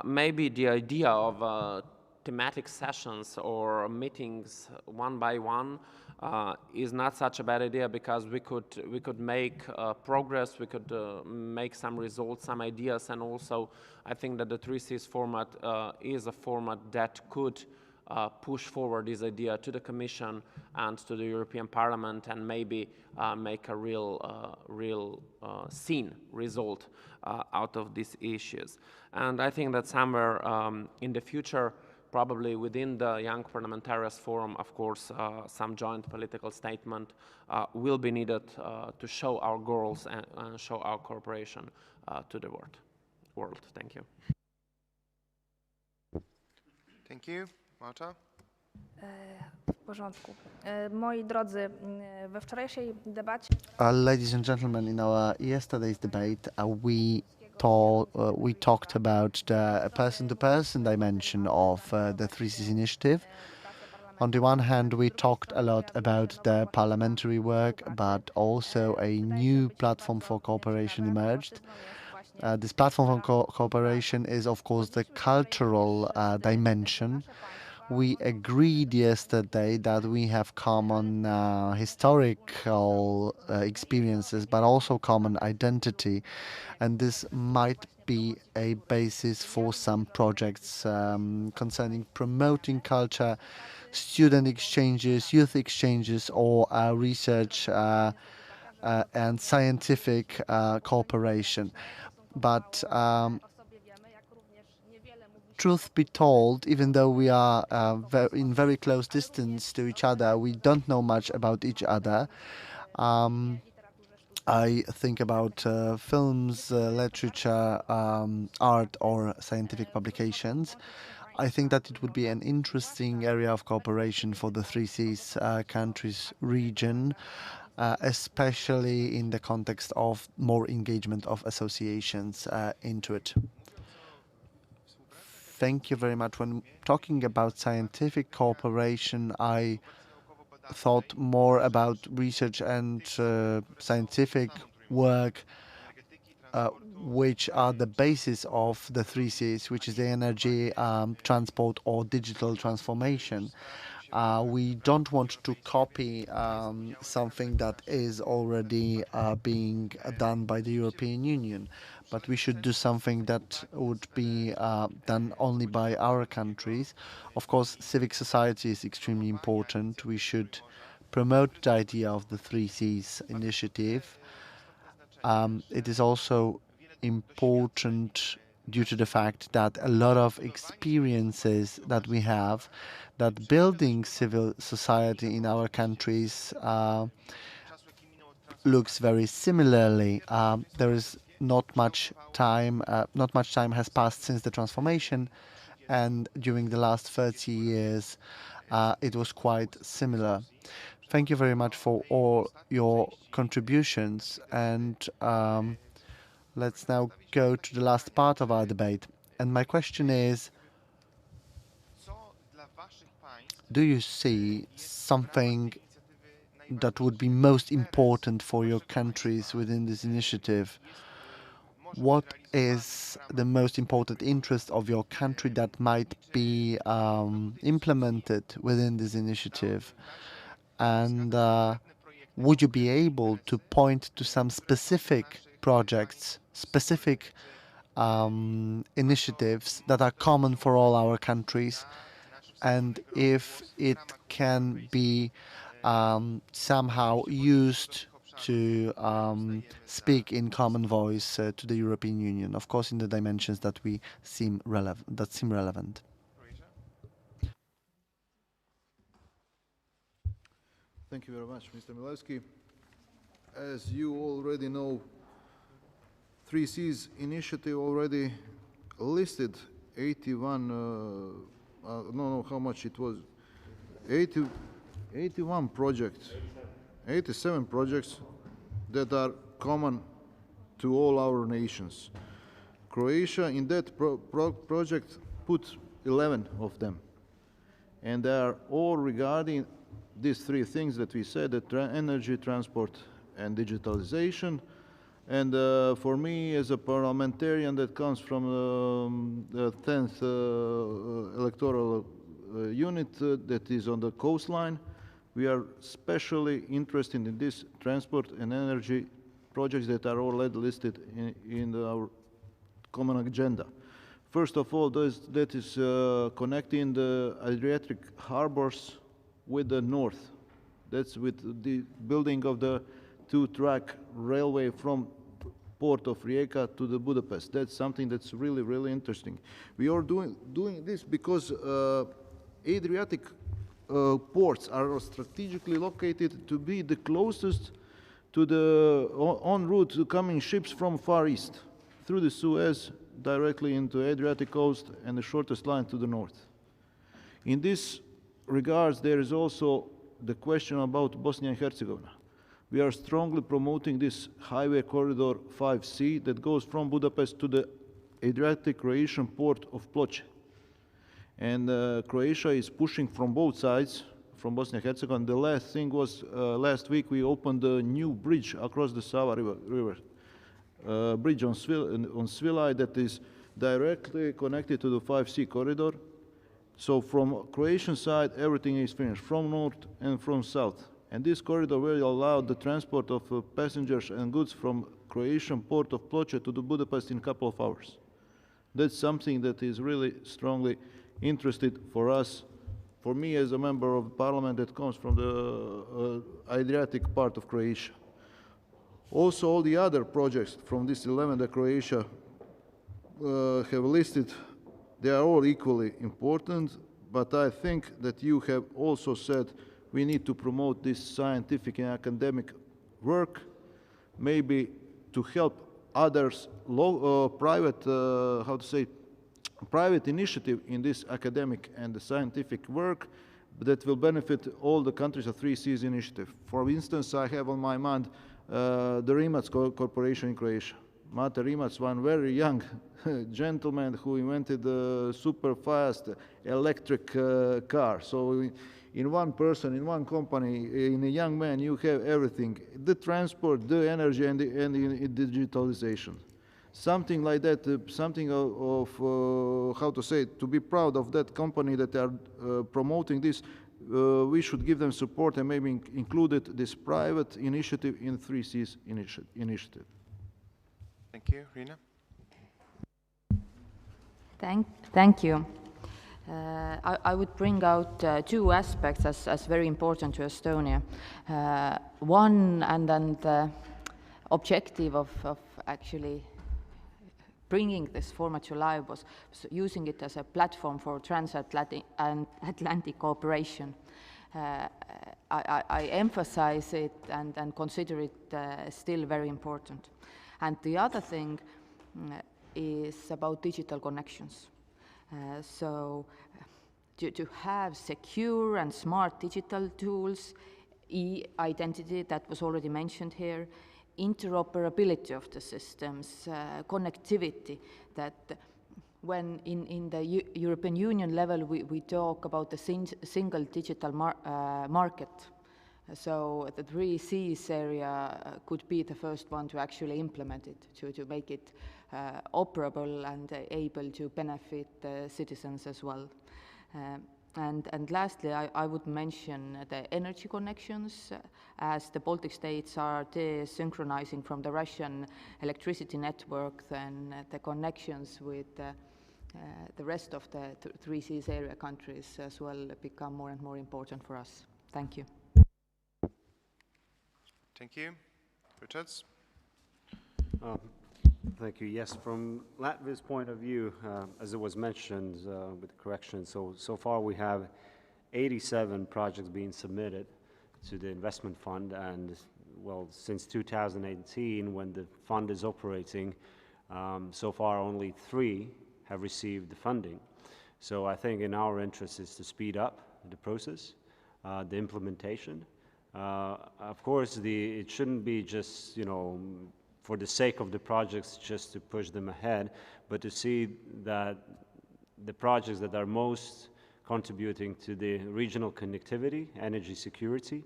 maybe the idea of thematic sessions or meetings one by one is not such a bad idea, because we could make progress, we could make some results, some ideas, and also I think that the 3Cs format is a format that could push forward this idea to the Commission and to the European Parliament, and maybe make a real seen result out of these issues. And I think that somewhere in the future, probably within the Young Parliamentarians Forum, of course, some joint political statement will be needed to show our goals and show our cooperation to the world. Thank you. Thank you. Marta? W porządku. Moi drodzy, we wczorajszej debacie... Ladies and gentlemen, in our yesterday's debate, we talked about the person-to-person dimension of the 3Cs initiative. On the one hand, we talked a lot about the parliamentary work, but also a new platform for cooperation emerged. This platform for cooperation is, of course, the cultural dimension. We agreed yesterday that we have common historical experiences, but also common identity, and this might be a basis for some projects concerning promoting culture, student exchanges, youth exchanges, or research and scientific cooperation. But truth be told, even though we are in very close distance to each other, we don't know much about each other. I think about films, literature, art, or scientific publications. I think that it would be an interesting area of cooperation for the 3Cs countries region, especially in the context of more engagement of associations into it. Thank you very much. When talking about scientific cooperation, I thought more about research and scientific work, which are the basis of the 3Cs, which is the energy, transport, or digital transformation. We don't want to copy something that is already being done by the European Union, but we should do something that would be done only by our countries. Of course, civic society is extremely important. We should promote the idea of the 3Cs initiative. It is also important due to the fact that a lot of experiences that we have, that building civil society in our countries looks very similarly. There is not much time has passed since the transformation, and during the last 30 years it was quite similar. Thank you very much for all your contributions, and let's now go to the last part of our debate. And my question is, do you see something that would be most important for your countries within this initiative? What is the most important interest of your country that might be implemented within this initiative? And would you be able to point to some specific projects, specific initiatives that are common for all our countries, and if it can be somehow used to speak in common voice to the European Union, of course in the dimensions that seem relevant. Thank you very much, Mr. Milewski. As you already know, 3Cs initiative already listed 81, how much it was, 81 projects, 87 projects that are common to all our nations. Croatia in that project put 11 of them, and they are all regarding these three things that we said, that energy, transport, and digitalization. And for me, as a parliamentarian that comes from the 10th electoral unit that is on the coastline, we are especially interested in this transport and energy projects that are already listed in our common agenda. First of all, that is connecting the Adriatic harbors with the north. That's with the building of the two-track railway from port of Rijeka to the Budapest. That's something that's really, really interesting. We are doing this because Adriatic ports are strategically located to be the closest to the en route coming ships from Far East through the Suez directly into Adriatic coast and the shortest line to the north. In this regards, there is also the question about Bosnia and Herzegovina. We are strongly promoting this highway corridor 5C that goes from Budapest to the Adriatic Croatian port of Ploče. And Croatia is pushing from both sides, from Bosnia and Herzegovina. The last thing was last week we opened a new bridge across the Sava River. Bridge on Svilaj that is directly connected to the 5C corridor. So from Croatian side, everything is finished, from north and from south. And this corridor will allow the transport of passengers and goods from Croatian port of Ploče to the Budapest in a couple of hours. That's something that is really strongly interested for us, for me as a member of parliament that comes from the Adriatic part of Croatia. Also, all the other projects from this 11 that Croatia have listed, they are all equally important, but I think that you have also said we need to promote this scientific and academic work, maybe to help others, private initiative in this academic and the scientific work that will benefit all the countries of 3Cs initiative. For instance, I have on my mind the Rimac Corporation in Croatia. Mate Rimac, one very young gentleman who invented a super fast electric car. So in one person, in one company, in a young man, you have everything. The transport, the energy, and the digitalization. Something like that, something of how to say, to be proud of that company that are promoting this. We should give them support and maybe include this private initiative in 3Cs initiative. Thank you. Rina? Thank you. I would bring out two aspects as very important to Estonia. One, and then the objective of actually bringing this format to life was using it as a platform for transatlantic and Atlantic cooperation. I emphasize it and consider it still very important. And the other thing is about digital connections. So to have secure and smart digital tools, e-identity that was already mentioned here, interoperability of the systems, connectivity, that when in the European Union level we talk about the single digital market. So the 3Cs area could be the first one to actually implement it, to make it operable and able to benefit the citizens as well. And lastly, I would mention the energy connections, as the Baltic states are desynchronizing from the Russian electricity network, then the connections with the rest of the 3Cs area countries as well become more and more important for us. Thank you. Thank you. Richards? Thank you. Yes, from Latvia's point of view, as it was mentioned with correction, so far we have 87 projects being submitted to the investment fund, and well, since 2018, when the fund is operating, so far only 3 have received the funding. So I think in our interest is to speed up the process, the implementation. Of course, it shouldn't be just, for the sake of the projects, just to push them ahead, but to see that the projects that are most contributing to the regional connectivity, energy security,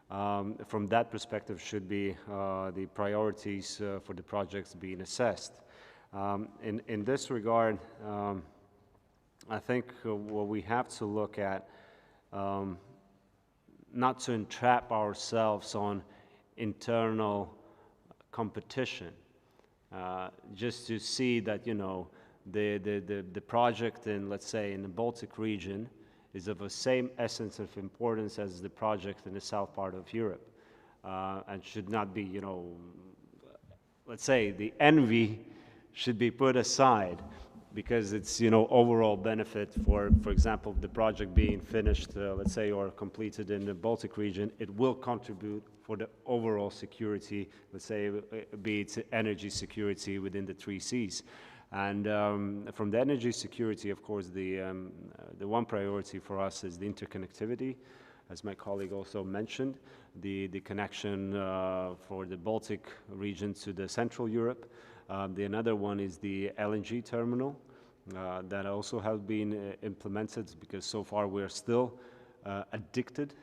from that perspective should be the priorities for the projects being assessed. In this regard, I think what we have to look at, not to entrap ourselves on internal competition, just to see that, you know, the project in, let's say, in the Baltic region is of the same essence of importance as the project in the south part of Europe, and should not be, you know, let's say, the envy should be put aside, because it's, you know, overall benefit for example, the project being finished, let's say, or completed in the Baltic region, it will contribute for the overall security, let's say, be it energy security within the 3 Cs. And from the energy security, of course, the one priority for us is the interconnectivity, as my colleague also mentioned, the connection for the Baltic region to the Central Europe. Another one is the LNG terminal that also has been implemented, because so far we are still addicted,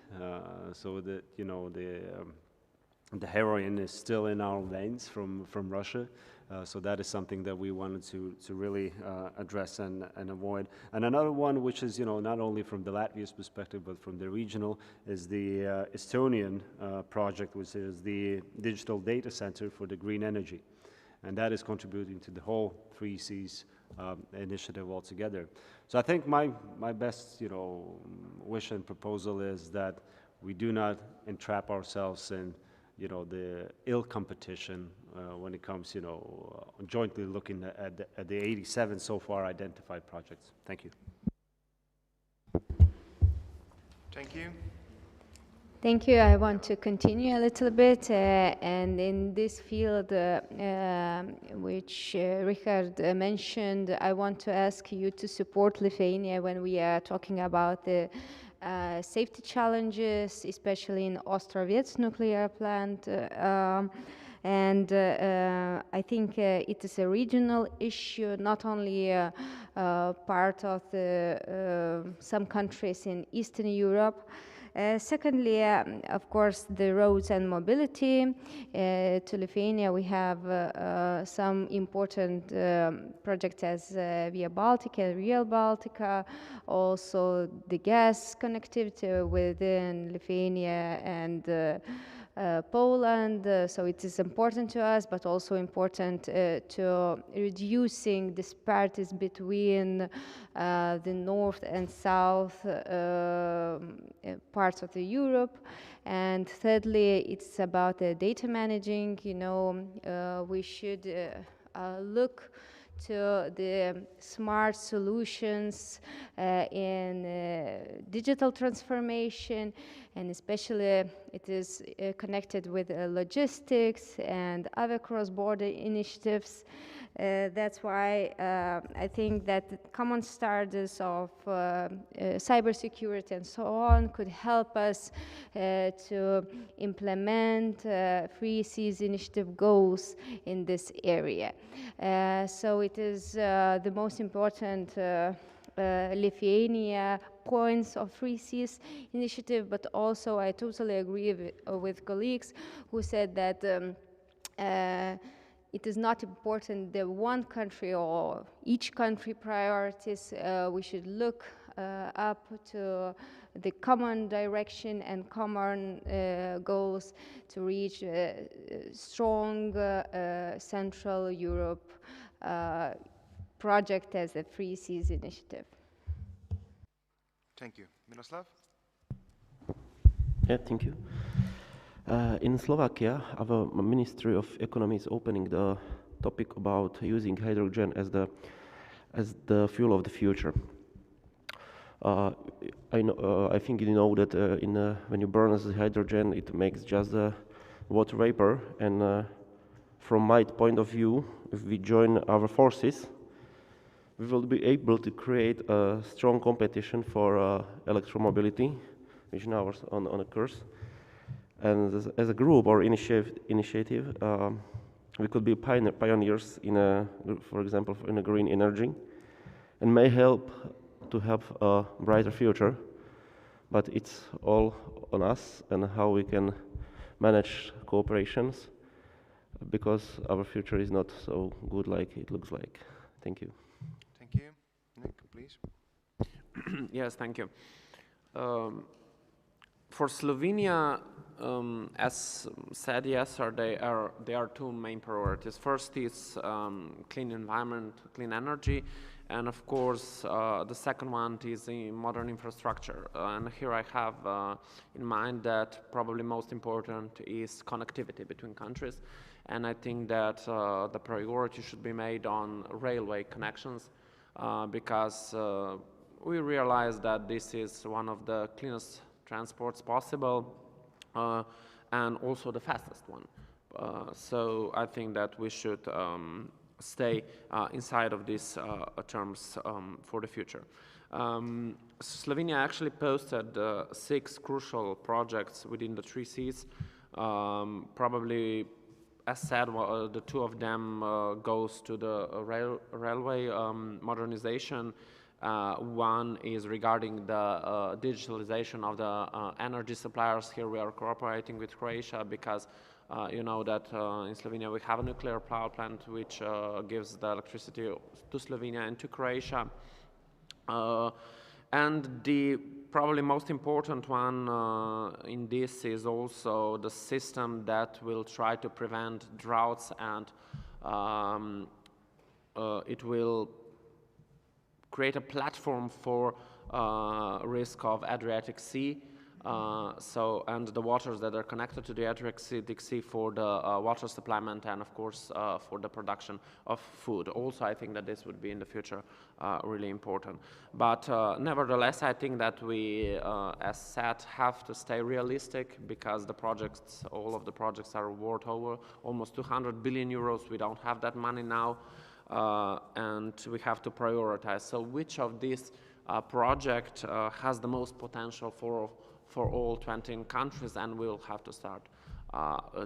so that, you know, the heroin is still in our veins from Russia. So that is something that we wanted to really address and avoid. And another one, which is, you know, not only from the Latvia's perspective, but from the regional, is the Estonian project, which is the digital data center for the green energy. And that is contributing to the whole 3 Cs initiative altogether. So I think my best, you know, wish and proposal is that we do not entrap ourselves in, you know, the ill competition when it comes, you know, jointly looking at the 87 so far identified projects. Thank you. Thank you. Thank you. I want to continue a little bit, and in this field, which Richard mentioned, I want to ask you to support Lithuania when we are talking about the safety challenges, especially in Ostrovets nuclear plant. And I think it is a regional issue, not only part of some countries in Eastern Europe. Secondly, of course, the roads and mobility. To Lithuania, we have some important projects as Via Baltica, Real Baltica, also the gas connectivity within Lithuania and Poland, so it is important to us, but also important to reducing disparities between the north and south parts of the Europe. And thirdly, it's about data managing. You know, we should look to the smart solutions in digital transformation, and especially it is connected with logistics and other cross-border initiatives. That's why I think that the common standards of cybersecurity and so on could help us to implement 3 Cs initiative goals in this area. So it is the most important Lithuania points of 3 Cs initiative, but also I totally agree with colleagues who said that it is not important the one country or each country priorities. We should look up to the common direction and common goals to reach a strong Central Europe project as a 3 Cs initiative. Thank you. Miroslav? Yeah, thank you. In Slovakia, our Ministry of Economy is opening the topic about using hydrogen as the fuel of the future. I think you know that when you burn the hydrogen, it makes just water vapor. And from my point of view, if we join our forces, we will be able to create a strong competition for electromobility, which now is on a course. And as a group or initiative, we could be pioneers in for example, in a green energy, and may help to have a brighter future. but it's all on us and how we can manage cooperations, because our future is not so good like it looks like. Thank you. Thank you. Nick, please. Yes, thank you. For Slovenia, as said yesterday, there are two main priorities. First is clean environment, clean energy, and of course the second one is the modern infrastructure. And here I have in mind that probably most important is connectivity between countries. And I think that the priority should be made on railway connections because we realize that this is one of the cleanest transports possible and also the fastest one. So I think that we should stay inside of these terms for the future. Slovenia actually posted 6 crucial projects within the 3 Cs. Probably, as said, the 2 of them goes to the railway modernization. One is regarding the digitalization of the energy suppliers. Here we are cooperating with Croatia because you know that in Slovenia we have a nuclear power plant which gives the electricity to Slovenia and to Croatia. And the probably most important one in this is also the system that will try to prevent droughts, and it will create a platform for risk of Adriatic Sea. And the waters that are connected to the Adriatic Sea for the water supplement and of course for the production of food. Also, I think that this would be in the future really important. But nevertheless, I think that we, as said, have to stay realistic because the projects, all of the projects are worth over almost 200 billion euros. We don't have that money now. And we have to prioritize. So which of these projects has the most potential for all 20 countries, and we'll have to start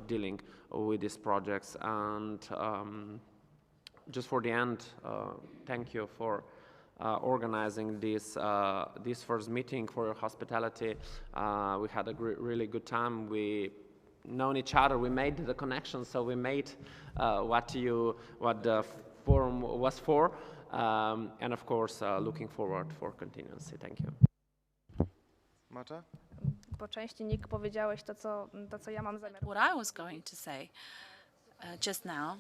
dealing with these projects. And just for the end, thank you for organizing this first meeting, for your hospitality. We had a really good time. We known each other. We made the connection, so we made what the forum was for, and of course looking forward for continuity. Thank you. Marta? Po części, Nick, powiedziałeś to, co ja mam zamiar. What I was going to say just now,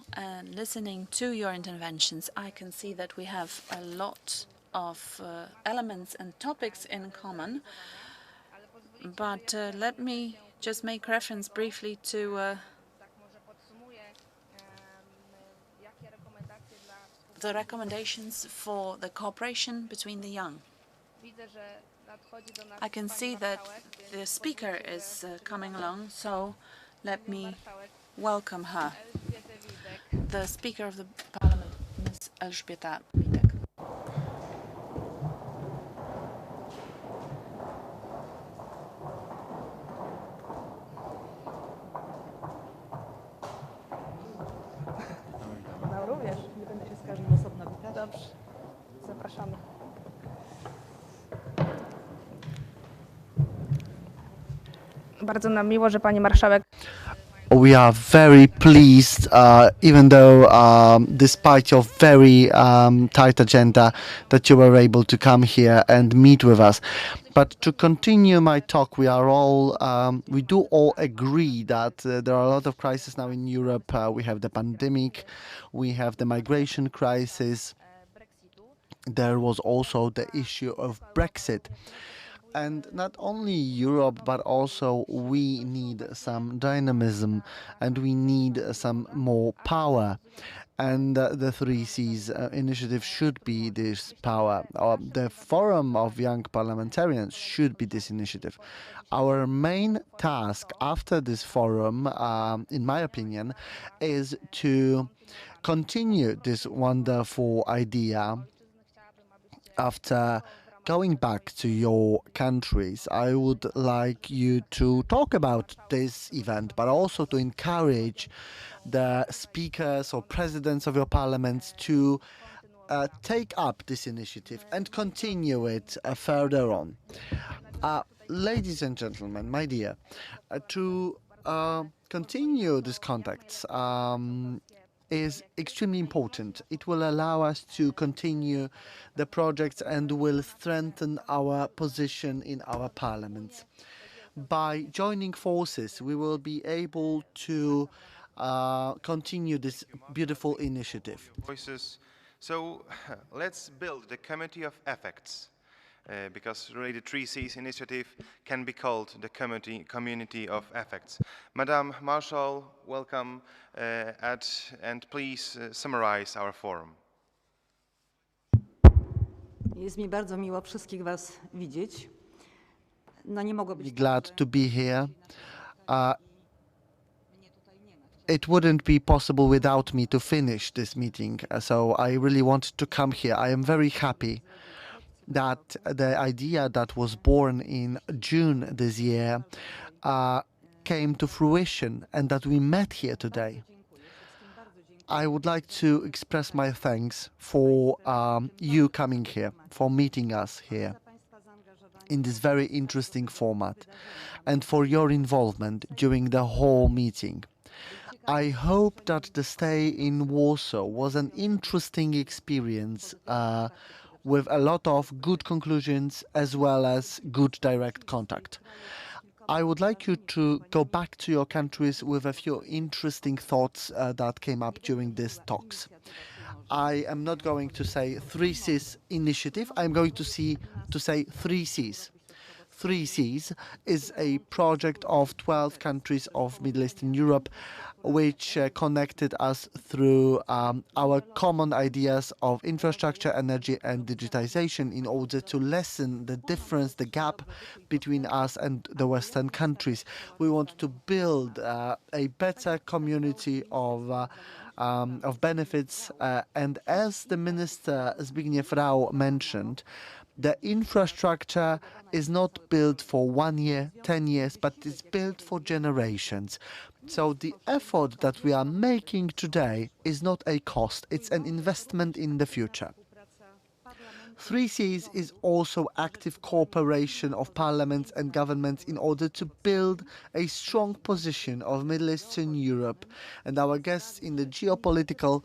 listening to your interventions, I can see that we have a lot of elements and topics in common, but let me just make reference briefly to the recommendations for the cooperation between the young. I can see that the speaker is coming along, so let me welcome her. The Speaker of the Parliament, Ms. Elżbieta Witek. No również, nie będę się z każdym osobno witać. Dobrze, zapraszamy. Bardzo nam miło, że pani marszałek. We are very pleased, even though despite your very tight agenda, that you were able to come here and meet with us. But to continue my talk, we do all agree that there are a lot of crises now in Europe. We have the pandemic, we have the migration crisis. There was also the issue of Brexit. And not only Europe, but also we need some dynamism and we need some more power. And the 3 Cs initiative should be this power. The Forum of Young Parliamentarians should be this initiative. Our main task after this forum, in my opinion, is to continue this wonderful idea. After going back to your countries, I would like you to talk about this event, but also to encourage the speakers or presidents of your parliaments to take up this initiative and continue it further on. Ladies and gentlemen, my dear, to continue these contacts is extremely important. It will allow us to continue the projects and will strengthen our position in our parliaments. By joining forces, we will be able to continue this beautiful initiative. Voices. So let's build the Committee of Effects, because really the 3Cs initiative can be called the community of effects. Madam Marshall, welcome, and please summarize our forum. Jest mi bardzo miło wszystkich Was widzieć. No nie mogło być Glad to be here. It wouldn't be possible without me to finish this meeting, so I really wanted to come here. I am very happy that the idea that was born in June this year came to fruition and that we met here today. I would like to express my thanks for you coming here, for meeting us here in this very interesting format, and for your involvement during the whole meeting. I hope that the stay in Warsaw was an interesting experience with a lot of good conclusions as well as good direct contact. I would like you to go back to your countries with a few interesting thoughts that came up during these talks. I am not going to say 3Cs initiative, I'm going to say 3Cs. 3Cs is a project of 12 countries of Middle Eastern Europe, which connected us through our common ideas of infrastructure, energy and digitization in order to lessen the difference, the gap between us and the Western countries. We want to build a better community of benefits, and as the Minister Zbigniew Rau mentioned, the infrastructure is not built for 1 year, 10 years, but it's built for generations. So the effort that we are making today is not a cost, it's an investment in the future. 3Cs is also active cooperation of parliaments and governments in order to build a strong position of Middle Eastern Europe. And our guests in the geopolitical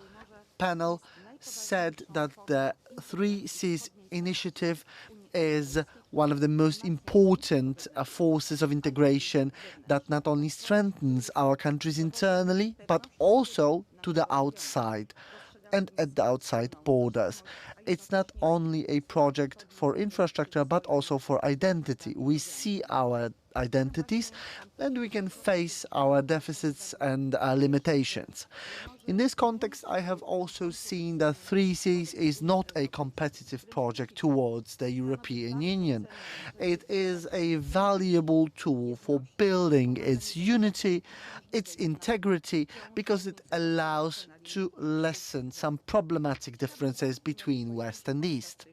panel said that the 3Cs initiative is one of the most important forces of integration that not only strengthens our countries internally, but also to the outside and at the outside borders. It's not only a project for infrastructure, but also for identity. We see our identities and we can face our deficits and limitations. In this context, I have also seen that 3Cs is not a competitive project towards the European Union. It is a valuable tool for building its unity, its integrity, because it allows to lessen some problematic differences between West and East.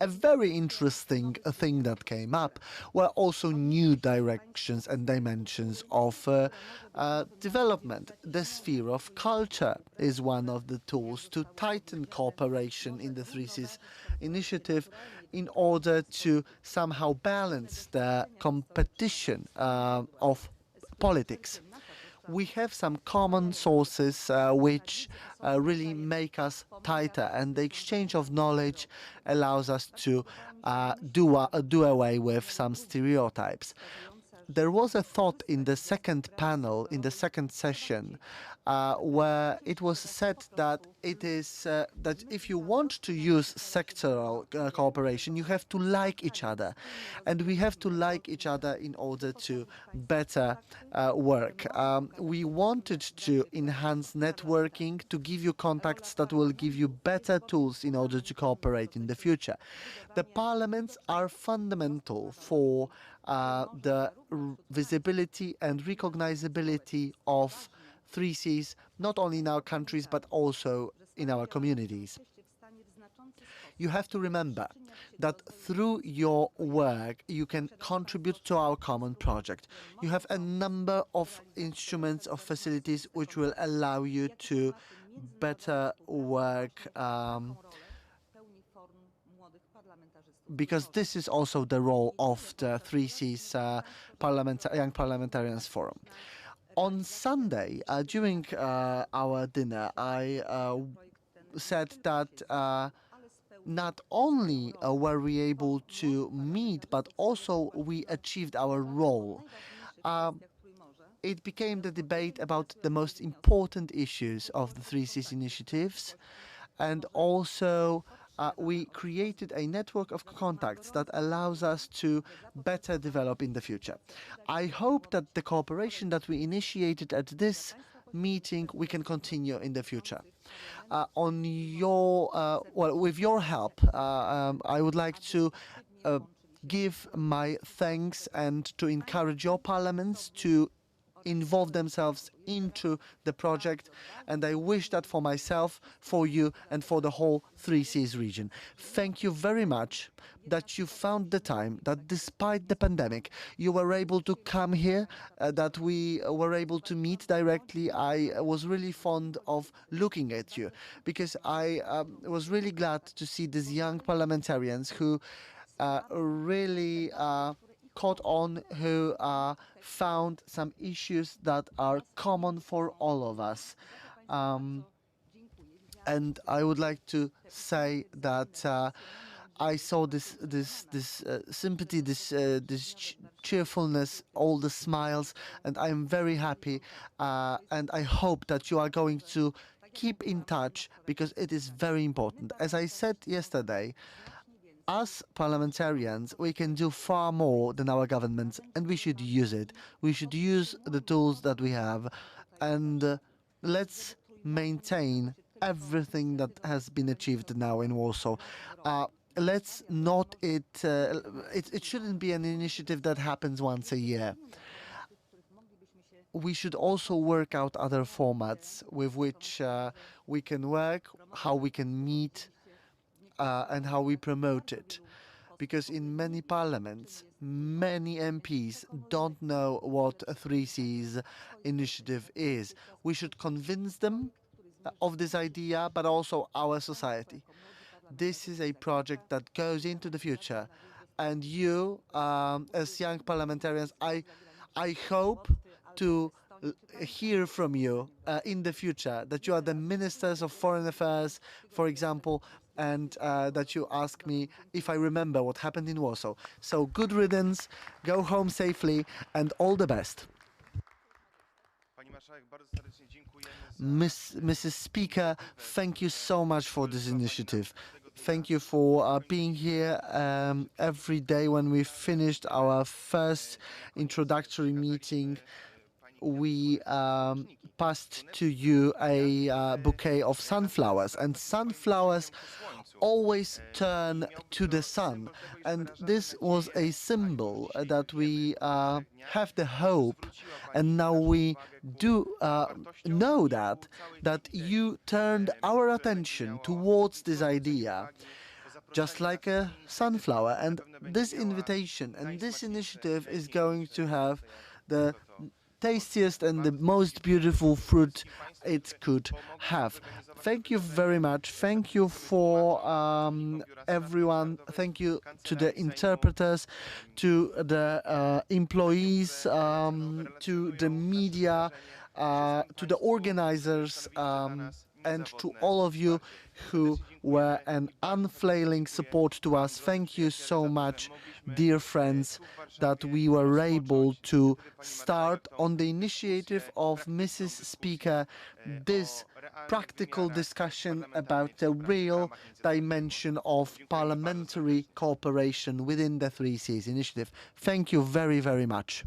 A very interesting thing that came up were also new directions and dimensions of development. The sphere of culture is one of the tools to tighten cooperation in the 3Cs initiative in order to somehow balance the competition of politics. We have some common sources which really make us tighter, and the exchange of knowledge allows us to do away with some stereotypes. There was a thought in the second panel, in the second session, where it was said that it is that if you want to use sectoral cooperation, you have to like each other, and we have to like each other in order to better work. We wanted to enhance networking, to give you contacts that will give you better tools in order to cooperate in the future. The parliaments are fundamental for the visibility and recognizability of 3Cs, not only in our countries, but also in our communities. You have to remember that through your work, you can contribute to our common project. You have a number of instruments, of facilities, which will allow you to better work because this is also the role of the 3Cs Young Parliamentarians Forum. On Sunday, during our dinner, I said that not only were we able to meet, but also we achieved our role. It became the debate about the most important issues of the 3Cs initiatives, and also we created a network of contacts that allows us to better develop in the future. I hope that the cooperation that we initiated at this meeting we can continue in the future. With your help, I would like to give my thanks and to encourage your parliaments to involve themselves into the project, and I wish that for myself, for you, and for the whole 3Cs region. Thank you very much that you found the time, that despite the pandemic, you were able to come here, that we were able to meet directly. I was really fond of looking at you, because I was really glad to see these young parliamentarians who really caught on, who found some issues that are common for all of us. And I would like to say that I saw this sympathy, this cheerfulness, all the smiles, and I am very happy. And I hope that you are going to keep in touch, because it is very important. As I said yesterday, as parliamentarians, we can do far more than our governments, and we should use it. We should use the tools that we have, and let's maintain everything that has been achieved now in Warsaw. Let's not it shouldn't be an initiative that happens once a year. We should also work out other formats with which we can work, how we can meet, and how we promote it. Because in many parliaments, many MPs don't know what a 3Cs initiative is. We should convince them of this idea, but also our society. This is a project that goes into the future. And you, as young parliamentarians, I hope to hear from you in the future, that you are the ministers of foreign affairs, for example, and that you ask me if I remember what happened in Warsaw. So good riddance, go home safely, and all the best. Mrs. Speaker, thank you so much for this initiative. Thank you for being here every day. When we finished our first introductory meeting, we passed to you a bouquet of sunflowers, and sunflowers always turn to the sun, and this was a symbol that we have the hope, and now we do know that you turned our attention towards this idea, just like a sunflower. And this invitation and this initiative is going to have the tastiest and the most beautiful fruit it could have. Thank you very much. Thank you for everyone. Thank you to the interpreters, to the employees, to the media, to the organizers, and to all of you who were an unfailing support to us. Thank you so much, dear friends, that we were able to start on the initiative of Mrs. Speaker this practical discussion about the real dimension of parliamentary cooperation within the 3Cs initiative. Thank you very, very much.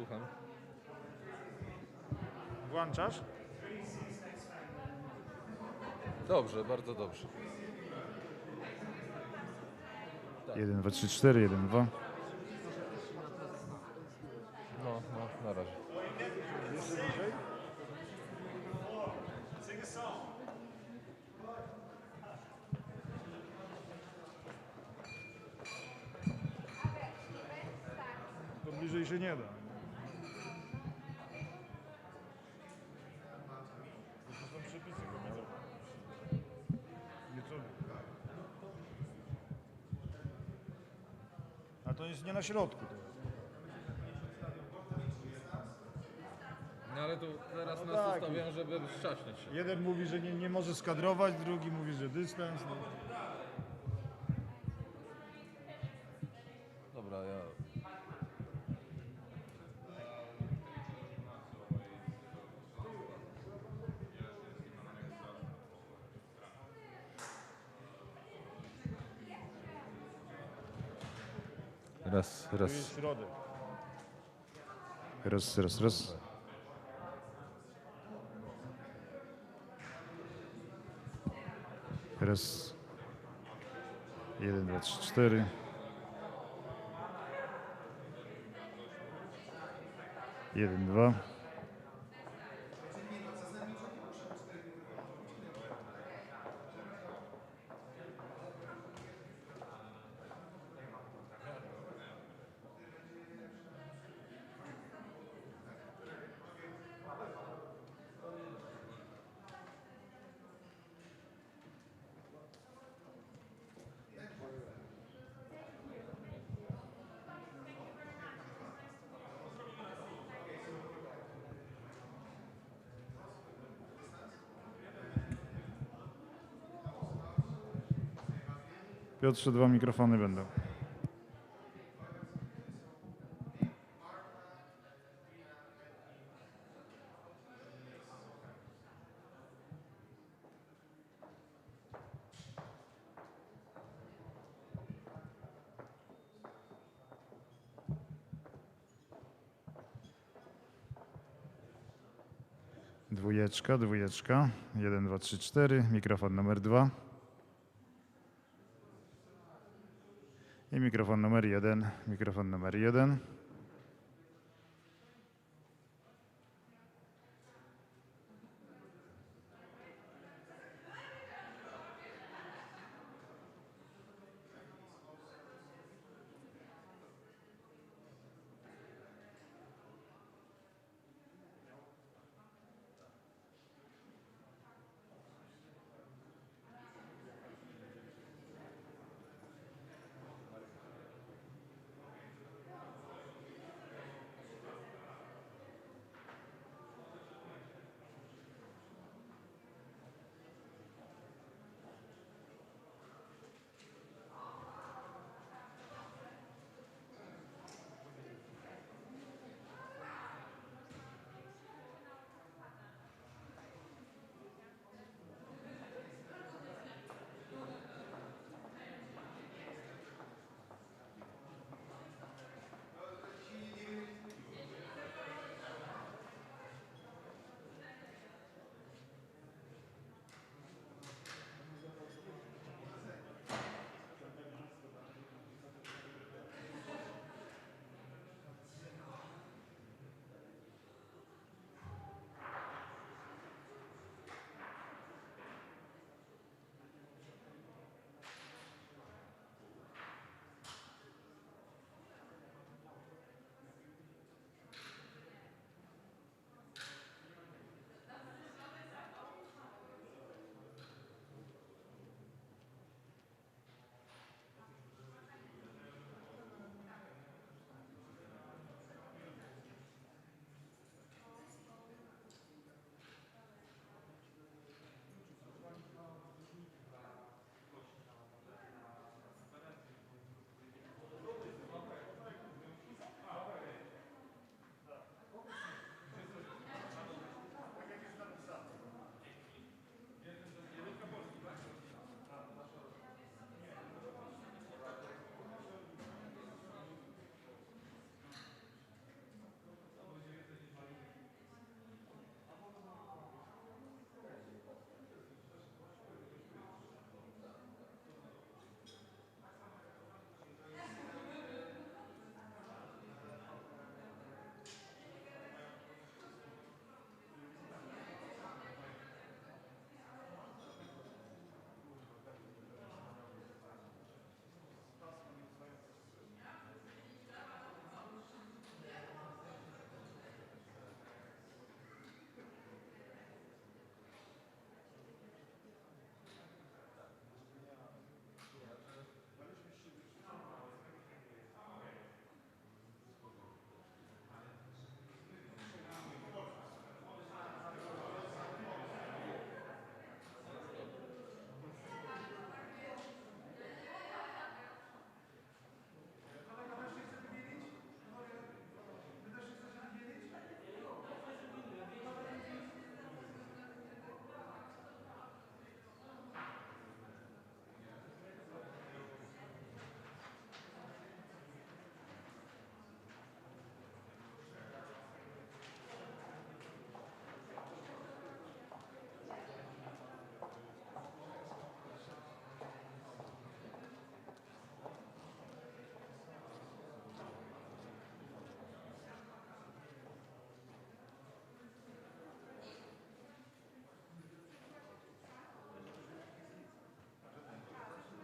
Słucham. Włączasz? Dobrze, bardzo dobrze. 1, 2, 3, 4, 1, 2. No, na razie. Jeszcze bliżej? To bliżej się nie da. To są przepisy, bo miał. Nieco. A to jest nie na środku. To jest. No ale tu teraz No nas tak. ustawiają, żeby wstrzaśnić się. Jeden mówi, że nie może skadrować, drugi mówi, że dystans. No. Dobra, ja... Raz, To raz. jest środek. Raz. Raz. 1, 2, 3, 4. Jeden, dwa. Piotrze, 2 mikrofony będą. Dwójeczka. 1, 2, 3, 4. Mikrofon numer 2. I mikrofon numer 1. Mikrofon numer 1.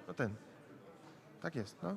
No ten. Tak jest, no.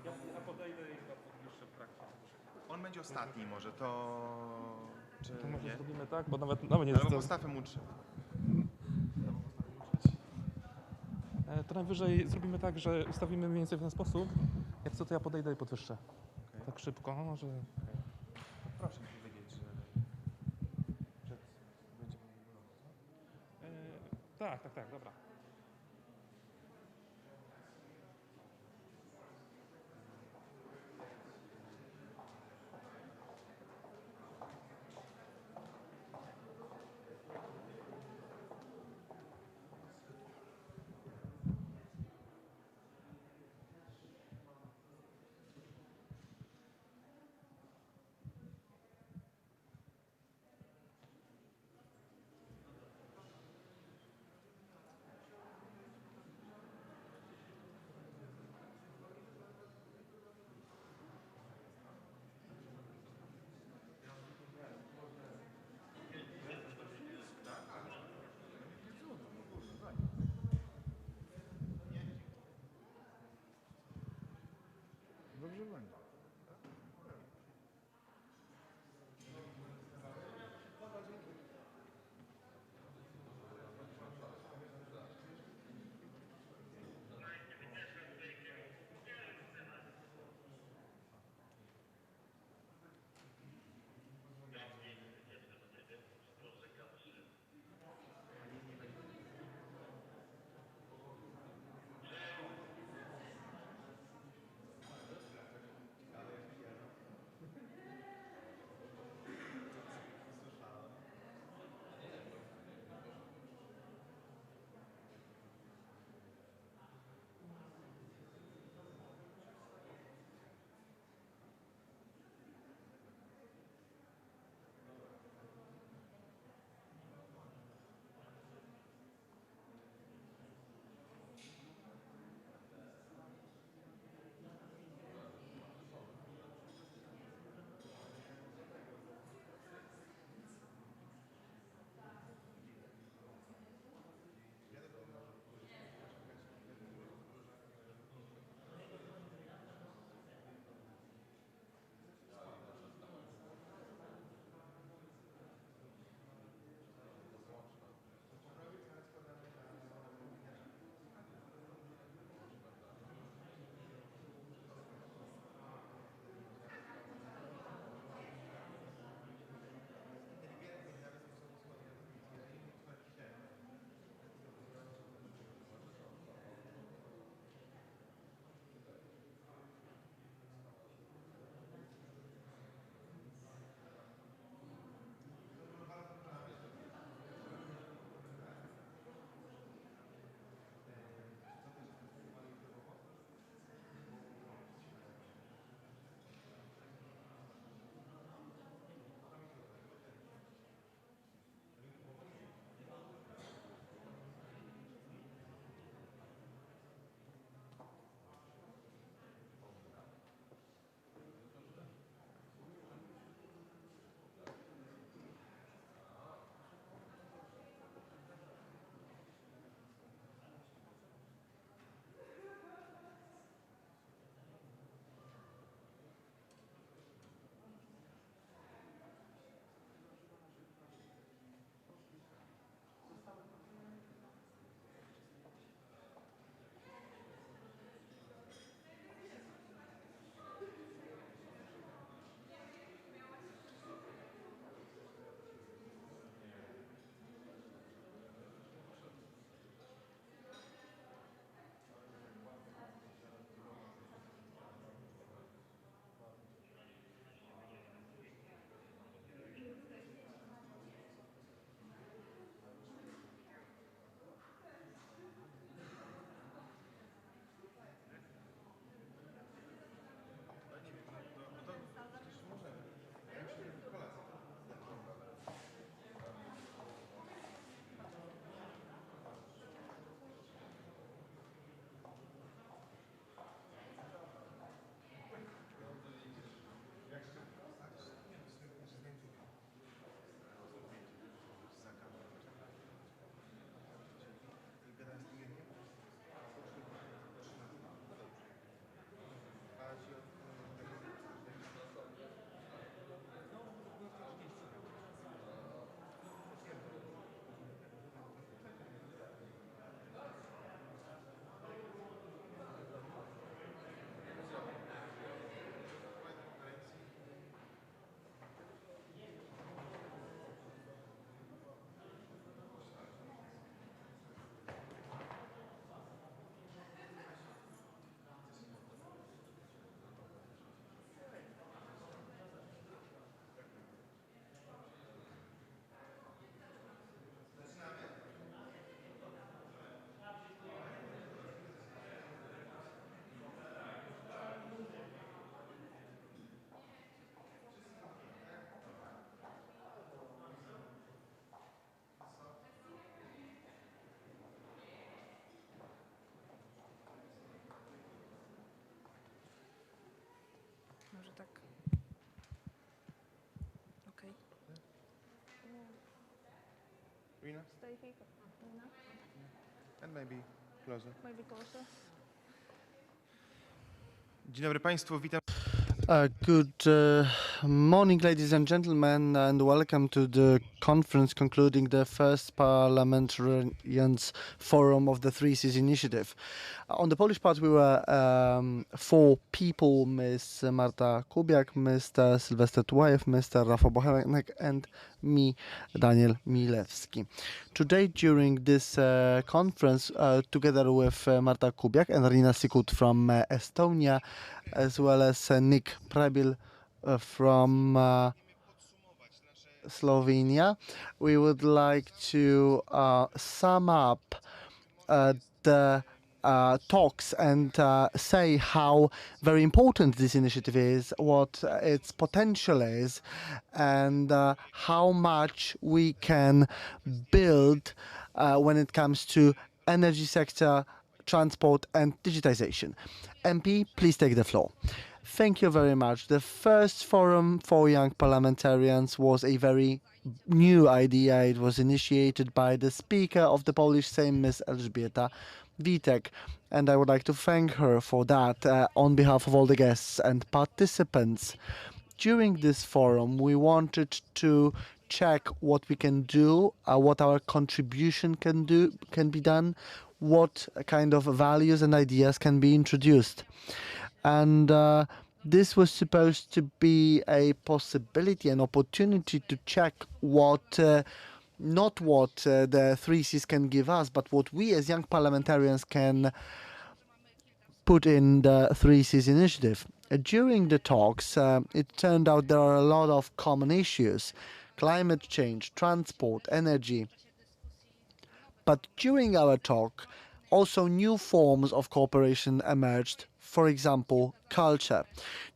Ja podejdę i chyba podwyższę w trakcie. On będzie ostatni może, to... Czy To może nie? zrobimy tak, bo nawet nie Albo to, postawmy mu 3. to najwyżej zrobimy tak, że ustawimy mniej więcej w ten sposób. Jak co, to ja podejdę i podwyższę. Tak szybko, że... Proszę mi powiedzieć, że będzie Tak, dobra. Dobrze będzie. Tak. Okay. Rina? Stay here. And maybe closer. Maybe closer. Dzień dobry Państwu, witam. Good morning, ladies and gentlemen, and welcome to the conference concluding the first Parliamentarians Forum of the Three Seas Initiative. On the Polish part, we were 4 people: Ms. Marta Kubiak, Mr. Sylwester Tułajew, Mr. Rafał Bochenek, and me, Daniel Milewski. Today, during this conference, together with Marta Kubiak and Rina Sikut from Estonia, as well as Nick Prebil from Slovenia, we would like to sum up the talks and say how very important this initiative is, what its potential is, and how much we can build when it comes to energy sector, transport and digitization. MP, please take the floor. Thank you very much. The first forum for young parliamentarians was a very new idea. It was initiated by the Speaker of the Polish Sejm, Ms. Elżbieta Witek, and I would like to thank her for that on behalf of all the guests and participants. During this forum, we wanted to check what we can do, what our contribution can be done, what kind of values and ideas can be introduced. And this was supposed to be a possibility, an opportunity to check what, not what the Three Seas can give us, but what we as young parliamentarians can put in the Three Seas initiative. During the talks, it turned out there are a lot of common issues: climate change, transport, energy. But during our talk, also new forms of cooperation emerged, for example, culture.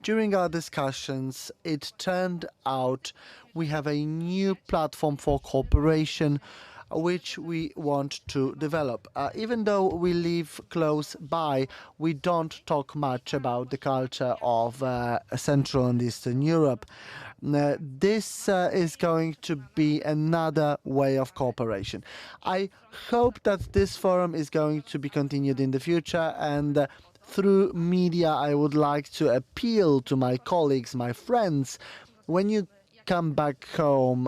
During our discussions, it turned out we have a new platform for cooperation which we want to develop. Even though we live close by, we don't talk much about the culture of Central and Eastern Europe. This is going to be another way of cooperation. I hope that this forum is going to be continued in the future, and through media I would like to appeal to my colleagues, my friends: when you come back home,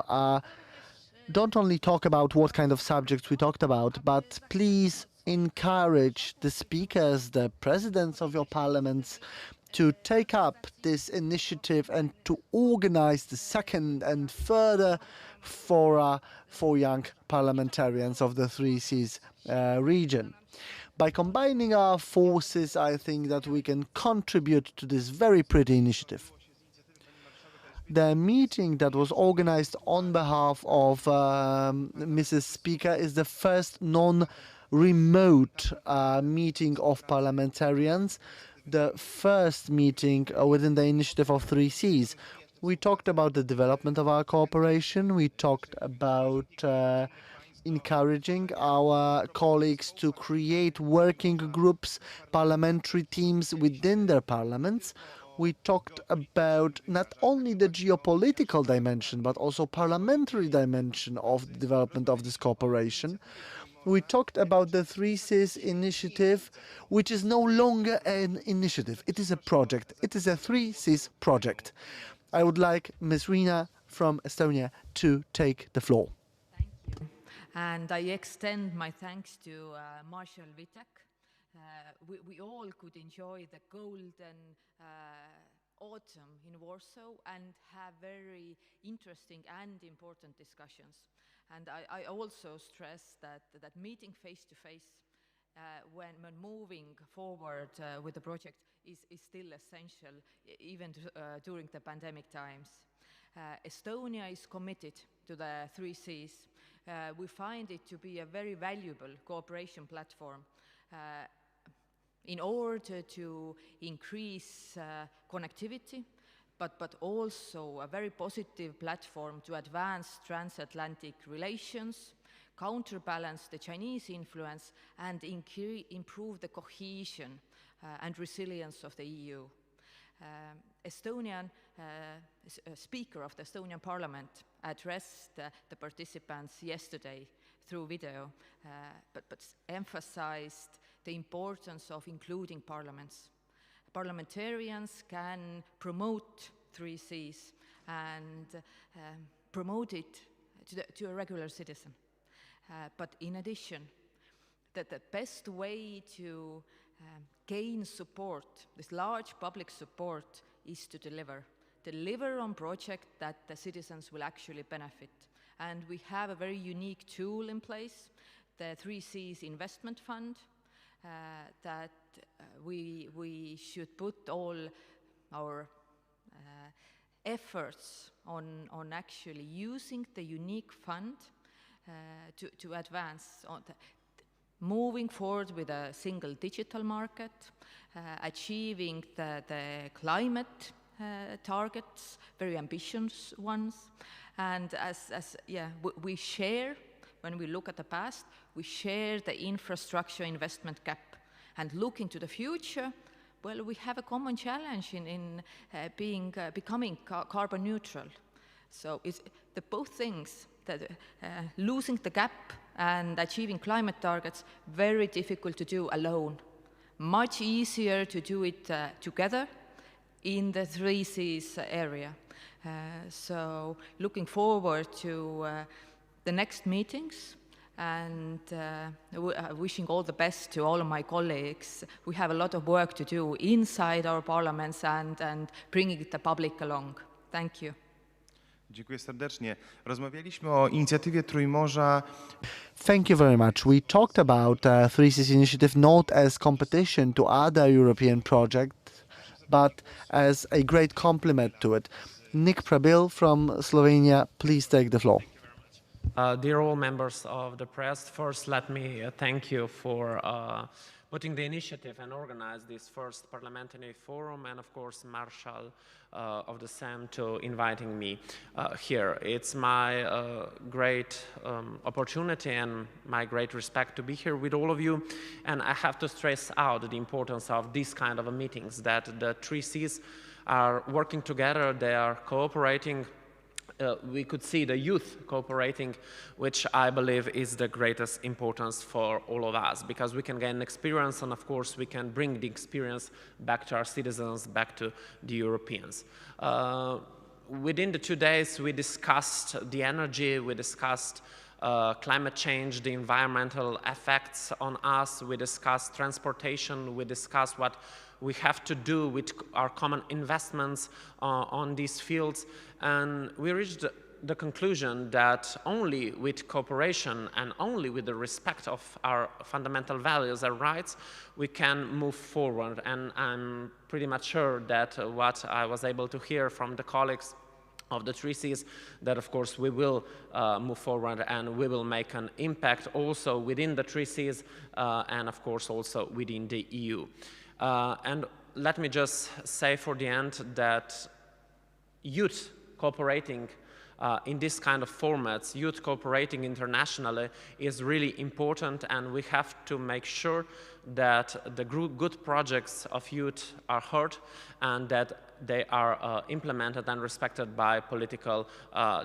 don't only talk about what kind of subjects we talked about, but please encourage the speakers, the presidents of your parliaments, to take up this initiative and to organize the second and further fora for young parliamentarians of the Three Seas region. By combining our forces, I think that we can contribute to this very pretty initiative. The meeting that was organized on behalf of Mrs. Speaker is the first non-remote meeting of parliamentarians, the first meeting within the initiative of Three Seas. We talked about the development of our cooperation. We talked about encouraging our colleagues to create working groups, parliamentary teams within their parliaments. We talked about not only the geopolitical dimension, but also parliamentary dimension of the development of this cooperation. We talked about the Three Seas initiative, which is no longer an initiative. It is a project. It is a Three Seas project. I would like Ms. Rina from Estonia to take the floor. Thank you. And I extend my thanks to Marshal Witek. We all could enjoy the golden autumn in Warsaw and have very interesting and important discussions. And I also stress that meeting face-to-face when moving forward with the project is still essential, even during the pandemic times. Estonia is committed to the Three Seas. We find it to be a very valuable cooperation platform in order to increase connectivity, but also a very positive platform to advance transatlantic relations, counterbalance the Chinese influence, and improve the cohesion and resilience of the EU. Estonian speaker of the Estonian parliament addressed the participants yesterday through video, but emphasized the importance of including parliaments. Parliamentarians can promote 3Cs and promote it to a regular citizen. But in addition, that the best way to gain support, this large public support, is to deliver on projects that the citizens will actually benefit. And we have a very unique tool in place, the 3Cs investment fund, that we should put all our efforts on actually using the unique fund to advance on moving forward with a single digital market, achieving the climate targets, very ambitious ones. And we share, when we look at the past, we share the infrastructure investment gap. And looking to the future, well, we have a common challenge in becoming carbon neutral. So it's the both things, that losing the gap and achieving climate targets, very difficult to do alone. Much easier to do it together in the 3Cs area. So looking forward to the next meetings, and wishing all the best to all of my colleagues. We have a lot of work to do inside our parliaments and bringing the public along. Thank you. Dziękuję serdecznie. Rozmawialiśmy o inicjatywie Trójmorza. Thank you very much. We talked about 3Cs initiative not as competition to other European projects, but as a great complement to it. Nick Prabil from Slovenia, please take the floor. Dear all members of the press, first let me thank you for putting the initiative and organize this first parliamentary forum, and of course Marshal of the Sejm to inviting me here. It's my great opportunity and my great respect to be here with all of you, and I have to stress out the importance of these kind of meetings, that the 3Cs are working together, they are cooperating. We could see the youth cooperating, which I believe is the greatest importance for all of us, because we can gain experience, and of course we can bring the experience back to our citizens, back to the Europeans. Within the 2 days we discussed the energy, we discussed climate change, the environmental effects on us, we discussed transportation, we discussed what we have to do with our common investments on these fields, and we reached the conclusion that only with cooperation and only with the respect of our fundamental values and rights we can move forward. And I'm pretty much sure that what I was able to hear from the colleagues of the 3Cs, that of course we will move forward and we will make an impact also within the 3Cs and of course also within the EU. And let me just say for the end that youth cooperating in this kind of formats, youth cooperating internationally is really important, and we have to make sure that the good projects of youth are heard and that they are implemented and respected by political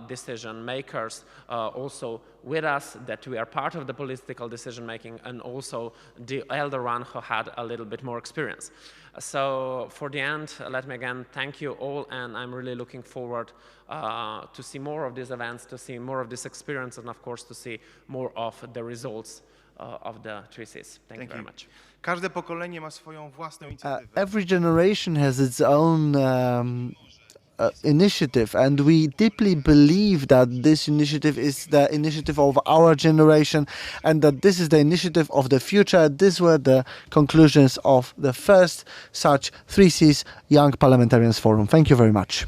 decision makers also with us, that we are part of the political decision making, and also the elder one who had a little bit more experience. So for the end, let me again thank you all, and I'm really looking forward to see more of these events, to see more of this experience, and of course to see more of the results of the 3Cs. Thank you very much. Każde pokolenie ma swoją własną inicjatywę. Every generation has its own initiative, and we deeply believe that this initiative is the initiative of our generation and that this is the initiative of the future. These were the conclusions of the first such 3Cs Young Parliamentarians Forum. Thank you very much.